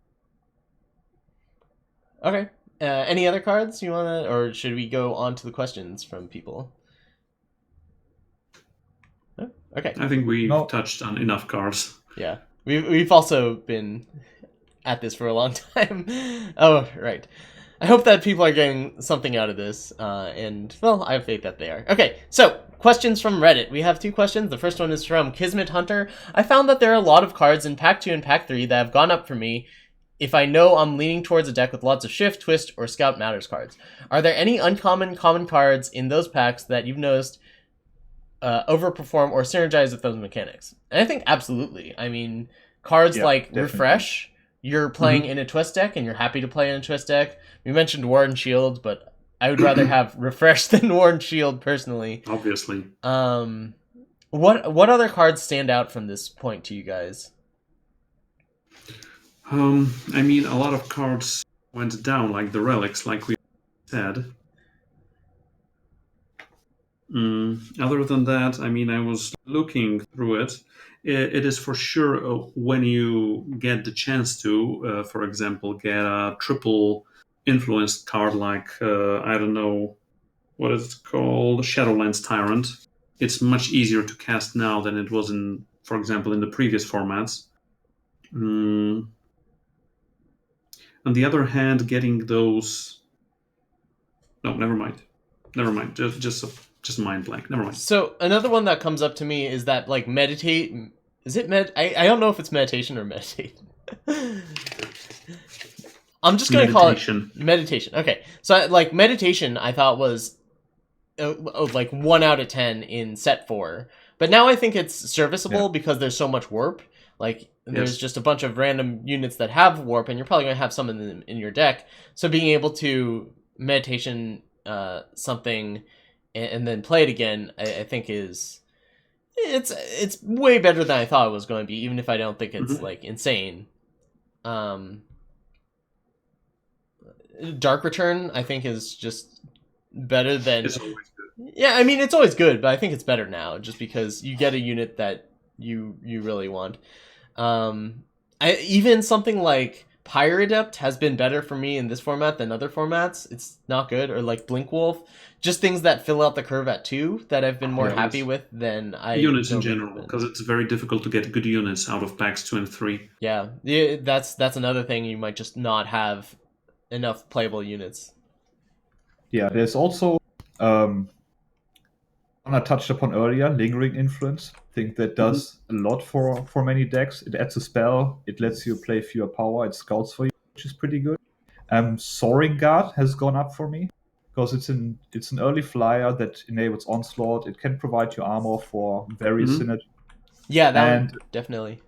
Okay. Any other cards you want to, or should we go on to the questions from people? Oh, okay. I think we've touched on enough cards. Yeah. We've also been at this for a long time. Oh, right. I hope that people are getting something out of this, and, well, I have faith that they are. Okay, so, questions from Reddit. We have 2 questions. The first one is from Kismet Hunter. I found that there are a lot of cards in Pack 2 and Pack 3 that have gone up for me if I know I'm leaning towards a deck with lots of Shift, Twist, or Scout Matters cards. Are there any uncommon, common cards in those packs that you've noticed overperform or synergize with those mechanics? And I think absolutely. I mean, cards like definitely. Refresh, you're playing in a Twist deck, and you're happy to play in a Twist deck. We mentioned War and Shield, but I would rather have Refresh than War and Shield, personally. Obviously. What other cards stand out from this point to you guys? I mean, a lot of cards went down, like the relics, like we said. Other than that, I mean, I was looking through it. It is for sure when you get the chance to, for example, get a triple influenced card like, I don't know, what is it called? Shadowlands Tyrant. It's much easier to cast now than it was in, for example, in the previous formats. On the other hand, getting those... No, never mind. Just mind blank. Never mind. So another one that comes up to me is that, like, meditate. Is it I don't know if it's meditation or meditate. I'm just gonna call it meditation. Okay, so like meditation, I thought was like 1 out of 10 in set 4, but now I think it's serviceable because there's so much warp. Like there's just a bunch of random units that have warp, and you're probably gonna have some in your deck. So being able to meditation something and then play it again, I think it's way better than I thought it was going to be, even if I don't think it's like insane. Dark Return, I think, is just better than... It's always good. Yeah, I mean, it's always good, but I think it's better now, just because you get a unit that you really want. Even something like Pyre Adept has been better for me in this format than other formats. It's not good. Or like Blink Wolf. Just things that fill out the curve at 2 that I've been more happy with than I... Units in general, because it's very difficult to get good units out of packs 2 and 3. Yeah, that's another thing. You might just not have enough playable units. Yeah, there's also one I touched upon earlier, Lingering Influence. I think that does a lot for many decks. It adds a spell, it lets you play fewer power, it scouts for you, which is pretty good. Soaring Guard has gone up for me because it's an early flyer that enables Onslaught. It can provide you armor for various synergy. Yeah, that one, definitely.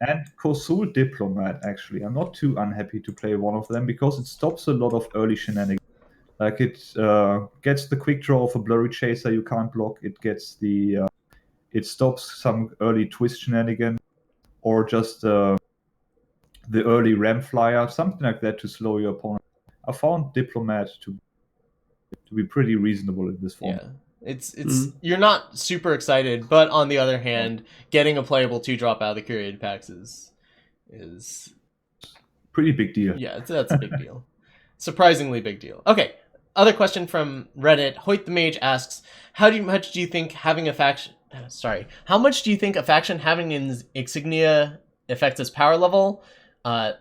And Kosul Diplomat, actually. I'm not too unhappy to play one of them because it stops a lot of early shenanigans. Like it gets the quick draw of a Blurry Chaser you can't block. It gets the it stops some early twist shenanigans, or just the early Ram Flyer, something like that to slow your opponent. I found Diplomat to be pretty reasonable in this form. Yeah. It's you're not super excited, but on the other hand, getting a playable 2-drop out of the curated packs is pretty big deal. Yeah, that's a big deal. Surprisingly big deal. Okay, other question from Reddit. Hoyt the Mage asks, how much do you think having a faction having an insignia affects its power level?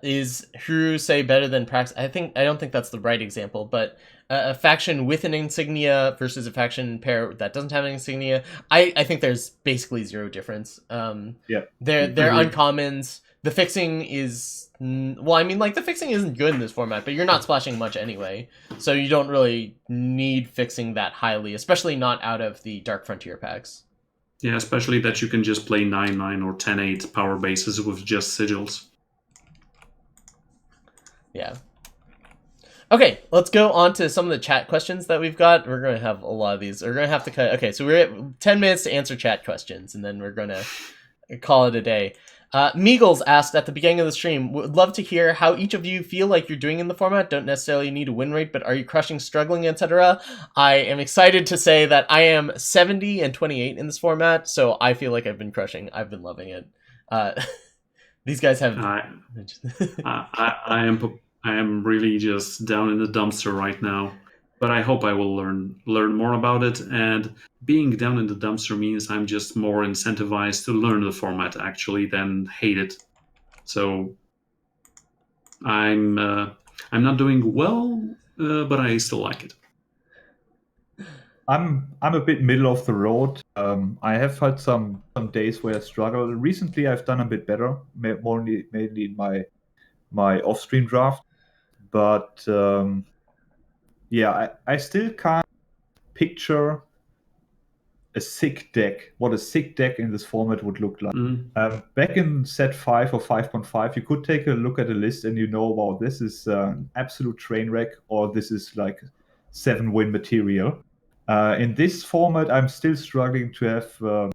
Is Huru say better than Prax? I don't think that's the right example, but a faction with an insignia versus a faction pair that doesn't have an insignia, I think there's basically zero difference. They're uncommons. The fixing is, well, I mean, like, the fixing isn't good in this format, but you're not splashing much anyway, so you don't really need fixing that highly, especially not out of the Dark Frontier packs. Yeah, especially that you can just play 9/9 or 10/8 power bases with just sigils. Yeah. Okay, let's go on to some of the chat questions that we've got. We're going to have a lot of these. We're going to have to cut. Okay, so we're at 10 minutes to answer chat questions, and then we're going to call it a day. Meagles asked at the beginning of the stream, would love to hear how each of you feel like you're doing in the format. Don't necessarily need a win rate, but are you crushing, struggling, etc.? I am excited to say that I am 70 and 28 in this format, so I feel like I've been crushing. I've been loving it. These guys have... I am really just down in the dumpster right now, but I hope I will learn more about it. And being down in the dumpster means I'm just more incentivized to learn the format actually than hate it. So I'm not doing well, but I still like it. I'm a bit middle of the road. I have had some days where I struggle. Recently, I've done a bit better, mainly in my off-stream draft. But yeah, I still can't picture a sick deck. What a sick deck in this format would look like. Back in set 5 or 5.5, you could take a look at a list and wow, this is an absolute train wreck, or this is like 7-win material. In this format, I'm still struggling to have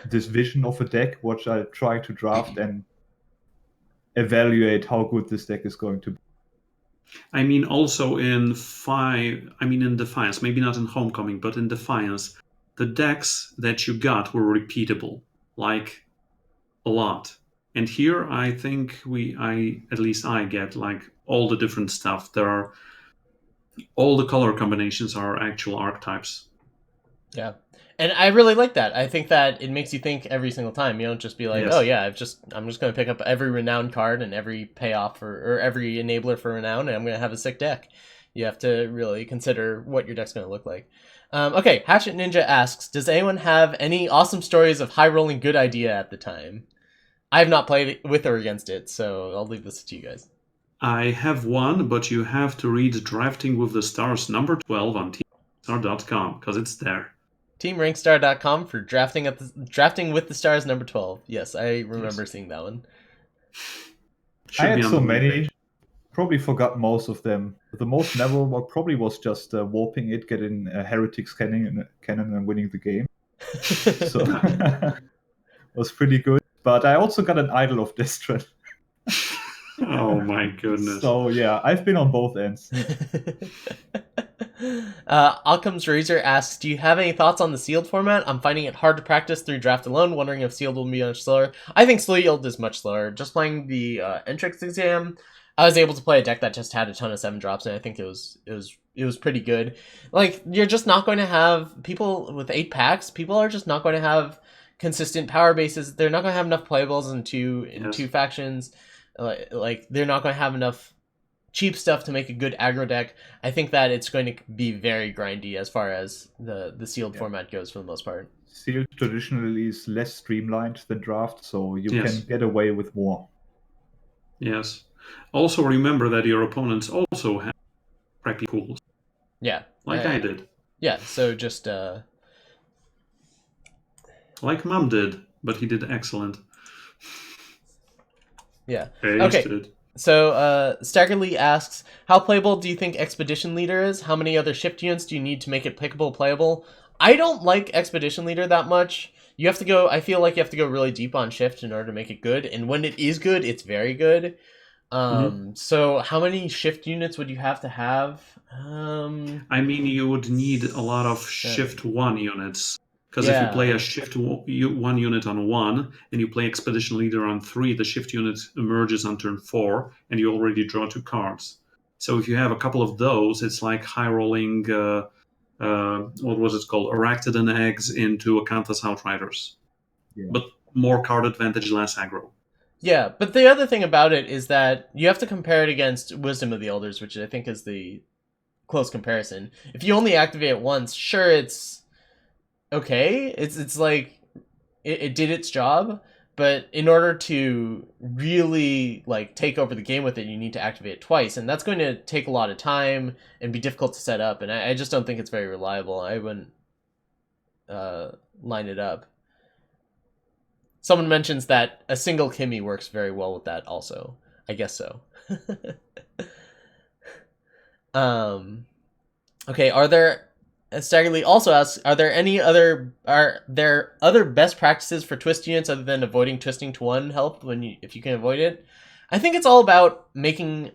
this vision of a deck, which I try to draft and evaluate how good this deck is going to be. I mean, also in Defiance, maybe not in Homecoming, but in Defiance, the decks that you got were repeatable, like a lot. And here, I think at least I get like all the different stuff. All the color combinations are actual archetypes. Yeah. And I really like that. I think that it makes you think every single time. You don't just be like, Yes. oh yeah, I'm just going to pick up every renown card and every payoff or every enabler for renown, and I'm going to have a sick deck. You have to really consider what your deck's going to look like. Okay, Hatchet Ninja asks, does anyone have any awesome stories of high rolling good idea at the time? I have not played with or against it, so I'll leave this to you guys. I have one, but you have to read Drafting with the Stars number 12 on teamrankstar.com because it's there. Teamrankstar.com for drafting with the stars number 12. Yes, I remember seeing that one. I had so many, probably forgot most of them. The most memorable probably was just warping it, getting a Heretics cannon and winning the game. So was pretty good. But I also got an Idol of Destron. Oh my goodness. So yeah, I've been on both ends. Occam's Razor asks, do you have any thoughts on the sealed format? I'm finding it hard to practice through draft alone, wondering if sealed will be much slower. I think sealed is much slower. Just playing the Entrix exam, I was able to play a deck that just had a ton of 7 drops, and I think it was pretty good. Like, you're just not going to have people with 8 packs. People are just not going to have consistent power bases. They're not going to have enough playables in two factions. Like, they're not going to have enough cheap stuff to make a good aggro deck. I think that it's going to be very grindy as far as the sealed format goes for the most part. Sealed traditionally is less streamlined than draft, so you can get away with more. Yes. Also remember that your opponents also have crappy pools. Yeah. Like I did. Yeah, so just... Like Mom did, but he did excellent. Yeah. Okay. So, Staggerly asks, how playable do you think Expedition Leader is? How many other shift units do you need to make it pickable playable? I don't like Expedition Leader that much. I feel like you have to go really deep on shift in order to make it good, and when it is good, it's very good. So how many shift units would you have to have? I mean, you would need a lot of shift 1 units. Because if you play a shift 1 unit on 1, and you play Expedition Leader on 3, the shift unit emerges on turn 4, and you already draw 2 cards. So if you have a couple of those, it's like high rolling, what was it called? Arachnid eggs into Akanthas Outriders. Yeah. But more card advantage, less aggro. Yeah, but the other thing about it is that you have to compare it against Wisdom of the Elders, which I think is the close comparison. If you only activate it once, sure, it's okay, it's like it did its job, but in order to really like take over the game with it, you need to activate it twice, and that's going to take a lot of time and be difficult to set up, and I just don't think it's very reliable. I wouldn't line it up. Someone mentions that a single Kimmy works very well with that also. I guess so. Okay, Staggerly also asks, are there other best practices for twist units other than avoiding twisting to 1 help if you can avoid it? I think it's all about making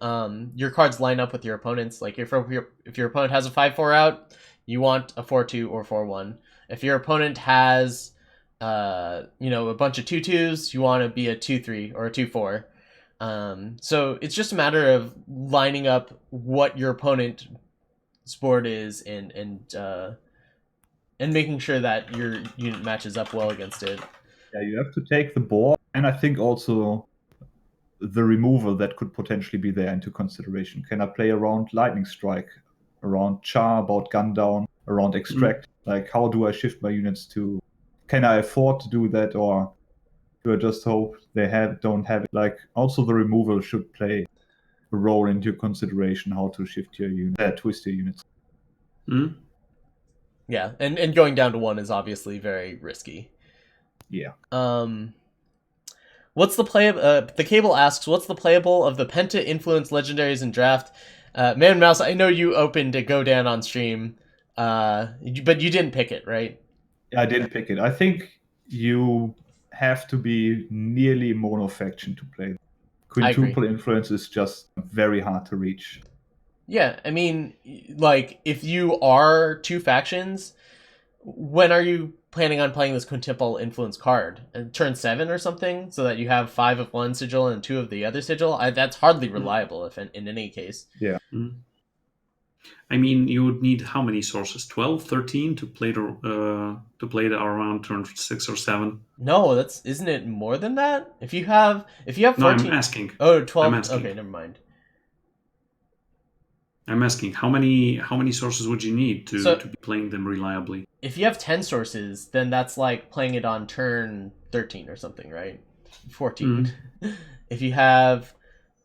your cards line up with your opponents. Like if your opponent has a 5/4 out, you want a 4/2 or 4/1. If your opponent has a bunch of 2/2s, you want to be a 2/3 or a 2/4. So it's just a matter of lining up what your opponent's board is and making sure that your unit matches up well against it. Yeah, you have to take the board, and I think also the removal that could potentially be there into consideration. Can I play around Lightning Strike, around Char, about Gun Down, around Extract? Like, how do I shift my units to? Can I afford to do that, or do I just hope they don't have it? Like, also the removal should play a role into consideration how to shift your unit, twist your units. Mm. Yeah, and going down to 1 is obviously very risky. Yeah. What's the play? The Cable asks, what's the playable of the Penta influence legendaries in draft? Man Mouse, I know you opened a Godan on stream, but you didn't pick it, right? I didn't pick it. I think you have to be nearly monofaction to play. Quintuple influence is just very hard to reach. Yeah, I mean, like, if you are 2 factions, when are you planning on playing this quintuple influence card? Turn 7 or something, so that you have 5 of one sigil and 2 of the other sigil? That's hardly reliable, if in any case. Yeah. I mean, you would need how many sources? 12, 13 to play the around turn 6 or 7? No, isn't it more than that? If you have 14... No, I'm asking. Oh, 12. I'm asking. Okay, never mind. I'm asking how many sources would you need to be playing them reliably? If you have 10 sources, then that's like playing it on turn 13 or something, right? 14. If you have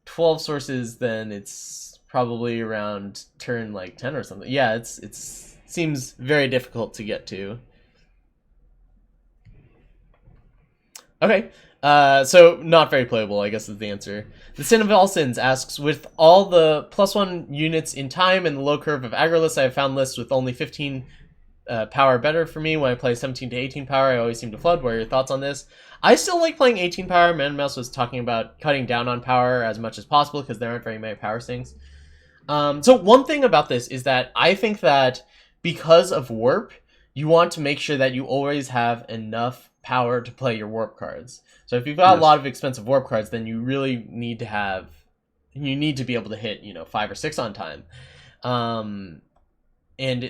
12 sources, then it's probably around turn like 10 or something. Yeah, it seems very difficult to get to. Okay. So not very playable, I guess is the answer. The Sunyveil Sins asks, with all the +1 units in time and the low curve of aggro lists, I have found lists with only 15 power better for me. When I play 17 to 18 power, I always seem to flood. What are your thoughts on this? I still like playing 18 power. Man Mouse was talking about cutting down on power as much as possible because there aren't very many power sinks. So one thing about this is that I think that because of warp, you want to make sure that you always have enough power to play your warp cards. So if you've got a lot of expensive warp cards, then you really need to be able to hit 5 or 6 on time. And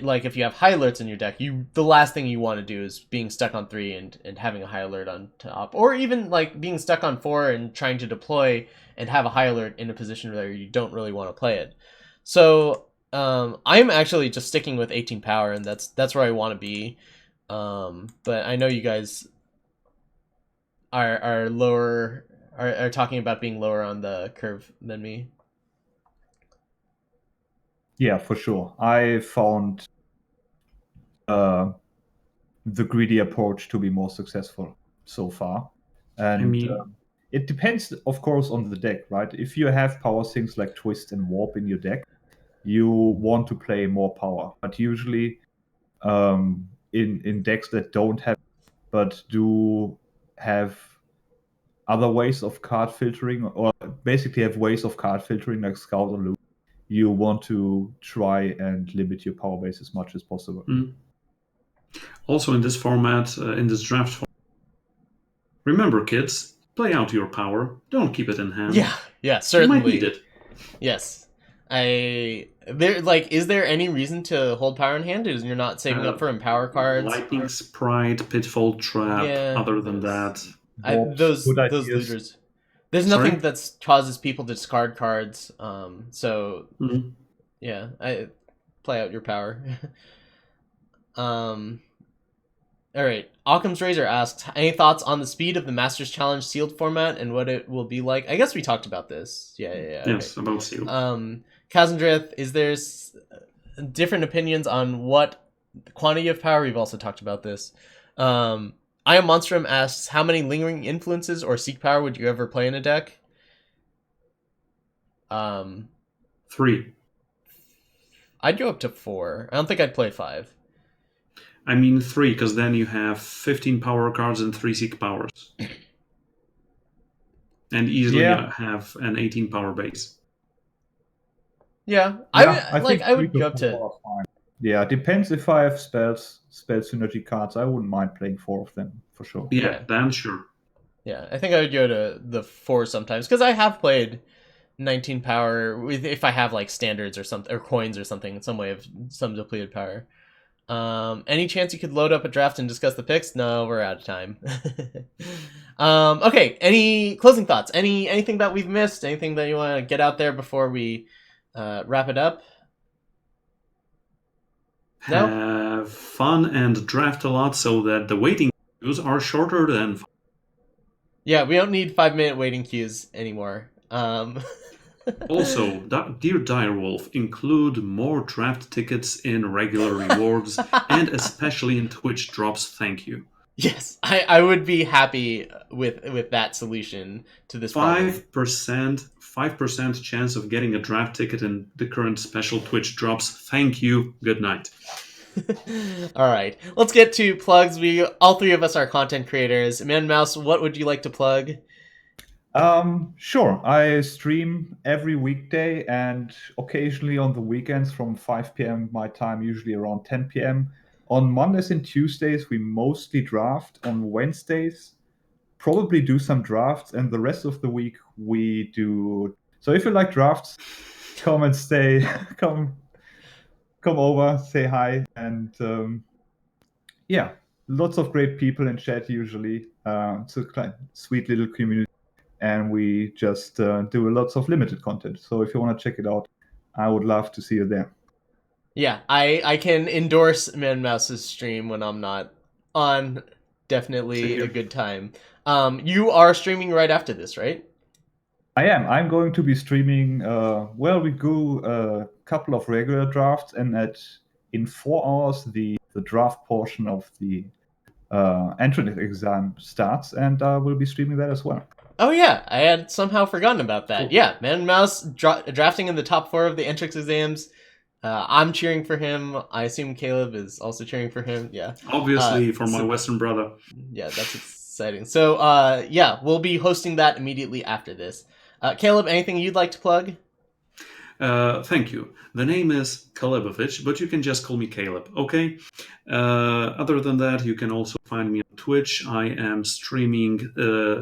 like if you have high alerts in your deck, the last thing you want to do is being stuck on 3 and having a high alert on top, or even like being stuck on 4 and trying to deploy and have a high alert in a position where you don't really want to play it. So I'm actually just sticking with 18 power, and that's where I want to be. But I know you guys are lower, are talking about being lower on the curve than me. Yeah, for sure. I found the greedy approach to be more successful so far. And I mean, it depends, of course, on the deck, right? If you have power things like Twist and Warp in your deck, you want to play more power. But usually in decks that don't have, but do have other ways of card filtering, or basically have ways of card filtering like Scout or Loot, you want to try and limit your power base as much as possible. Also in this format, in this draft format, remember kids, play out your power. Don't keep it in hand. Yeah, certainly. You might need it. Yes. Is there any reason to hold power in hand? Is you're not saving up for empower cards? Lightning Sprite, Pitfall Trap, other than that. Those looters. There's nothing that causes people to discard cards. Yeah, I play out your power. All right. Occam's Razor asks, any thoughts on the speed of the Masters Challenge sealed format and what it will be like? I guess we talked about this. Yeah. Yes, okay. About sealed. Kazandrith, is there different opinions on what quantity of power? We've also talked about this. I Am Monstrum asks, how many lingering influences or seek power would you ever play in a deck? 3. I'd go up to 4. I don't think I'd play 5. I mean 3, because then you have 15 power cards and 3 seek powers. And easily have an 18 power base. Yeah, I think I would 3 go up to... are fine. Yeah, depends if I have spell synergy cards. I wouldn't mind playing 4 of them, for sure. Yeah, then sure. Yeah, I think I would go to the 4 sometimes, because I have played 19 power with, if I have like standards or something, or coins or something, some way of some depleted power. Any chance you could load up a draft and discuss the picks? No, we're out of time. Okay, any closing thoughts? Anything that we've missed? Anything that you want to get out there before we wrap it up? No? Have fun and draft a lot so that the waiting queues are shorter than... Yeah, we don't need 5-minute waiting queues anymore. Also, dear Direwolf, include more draft tickets in regular rewards and especially in Twitch drops. Thank you. Yes, I would be happy with that solution to this problem. 5% chance of getting a draft ticket in the current special Twitch drops. Thank you. Good night. All right, let's get to plugs. All 3 of us are content creators. Man Mouse, what would you like to plug? Sure. I stream every weekday and occasionally on the weekends from 5 p.m. my time, usually around 10 p.m. On Mondays and Tuesdays, we mostly draft. On Wednesdays, probably do some drafts, and the rest of the week we do. So if you like drafts, come and stay. come over, say hi, and yeah, lots of great people in chat usually. It's a sweet little community. And we just do lots of limited content. So if you want to check it out, I would love to see you there. Yeah, I can endorse Man Mouse's stream when I'm not on. Definitely a good time. You are streaming right after this, right? I am. I'm going to be streaming. We do a couple of regular drafts, and in 4 hours the draft portion of the entrance exam starts, and I will be streaming that as well. Oh yeah, I had somehow forgotten about that. Cool. Yeah, Man Mouse drafting in the top 4 of the entrance exams. I'm cheering for him. I assume Caleb is also cheering for him. Yeah, obviously for my Western brother. Yeah, that's exciting. So yeah, we'll be hosting that immediately after this. Caleb, anything you'd like to plug? Thank you. The name is Calebovitsch, but you can just call me Caleb, okay? Other than that, you can also find me on Twitch. I am streaming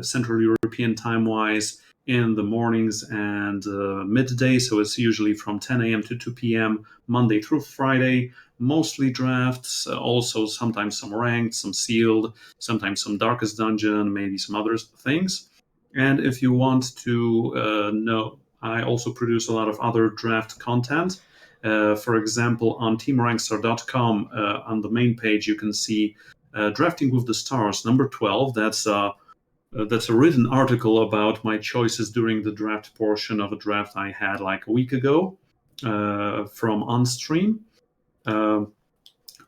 Central European time-wise in the mornings and midday, so it's usually from 10 a.m. to 2 p.m., Monday through Friday. Mostly drafts, also sometimes some ranked, some sealed, sometimes some Darkest Dungeon, maybe some other things. And if you want to know, I also produce a lot of other draft content. For example, on teamrankstar.com, on the main page, you can see Drafting with the Stars, number 12. That's a written article about my choices during the draft portion of a draft I had like a week ago from OnStream.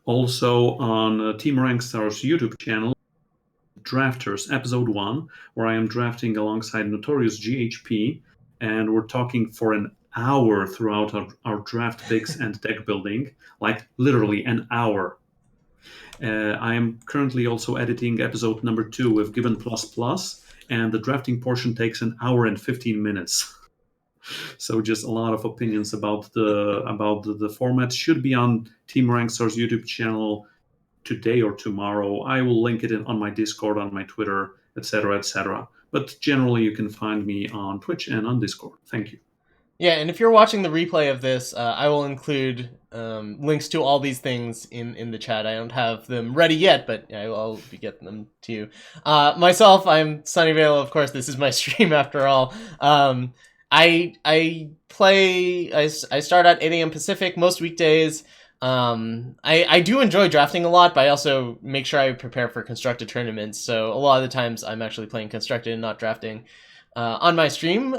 Also on Team Rankstar's YouTube channel, Drafters, Episode 1, where I am drafting alongside Notorious GHP, and we're talking for an hour throughout our draft picks and deck building, like literally an hour. I am currently also editing episode number 2 with Gibbon++, and the drafting portion takes an hour and 15 minutes. So just a lot of opinions about the format. Should be on Team Rankstar's YouTube channel today or tomorrow. I will link it on my Discord, on my Twitter, etc., etc. But generally, you can find me on Twitch and on Discord. Thank you. Yeah, and if you're watching the replay of this, I will include links to all these things in the chat. I don't have them ready yet, but I'll be getting them to you. Myself, I'm Sunyveil. Of course, this is my stream after all. I start at 8 a.m. Pacific most weekdays. I do enjoy drafting a lot, but I also make sure I prepare for constructed tournaments. So a lot of the times I'm actually playing constructed and not drafting on my stream.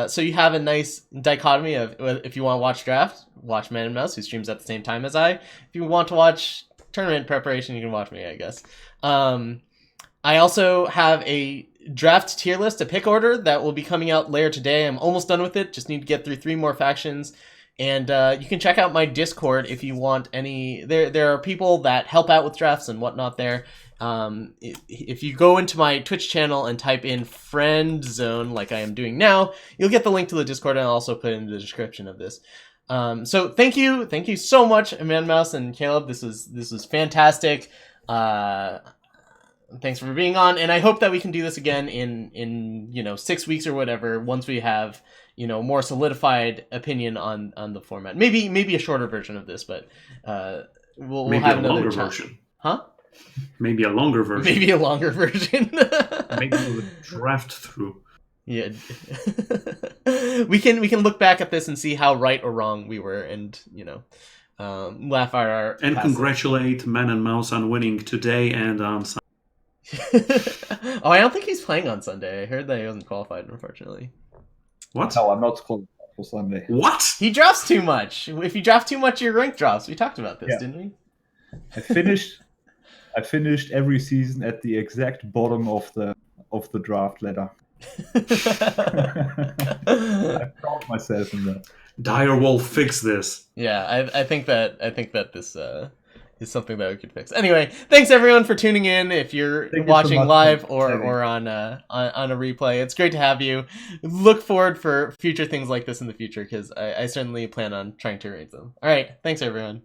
So you have a nice dichotomy of, if you want to watch draft, watch Man and Mouse, who streams at the same time as I. If you want to watch tournament preparation, you can watch me, I guess. I also have a draft tier list, a pick order that will be coming out later today. I'm almost done with it. Just need to get through 3 more factions. And you can check out my Discord if you want any. There are people that help out with drafts and whatnot there. If you go into my Twitch channel and type in friend zone like I am doing now, you'll get the link to the Discord, and I'll also put it in the description of this. So thank you so much, Man Mouse and Caleb. This was fantastic. Thanks for being on, and I hope that we can do this again in 6 weeks or whatever, once we have more solidified opinion on the format. Maybe a shorter version of this, but we'll have another longer time. version. Huh? Maybe a longer version. Maybe a longer version. Maybe a draft through. Yeah. we can look back at this and see how right or wrong we were, and laugh at our and past. Congratulate Man and Mouse on winning today and on Sunday. Oh, I don't think he's playing on Sunday. I heard that he wasn't qualified, unfortunately. What? No, I'm not qualified for Sunday. What? He drafts too much. If you draft too much, your rank drops. We talked about this, didn't we? I finished every season at the exact bottom of the draft ladder. I proud myself in that. Direwolf, fix this. Yeah, I think that this is something that we could fix. Anyway, thanks everyone for tuning in. If you're watching live or on a replay, it's great to have you. Look forward for future things like this in the future, because I certainly plan on trying to arrange them. All right, thanks everyone.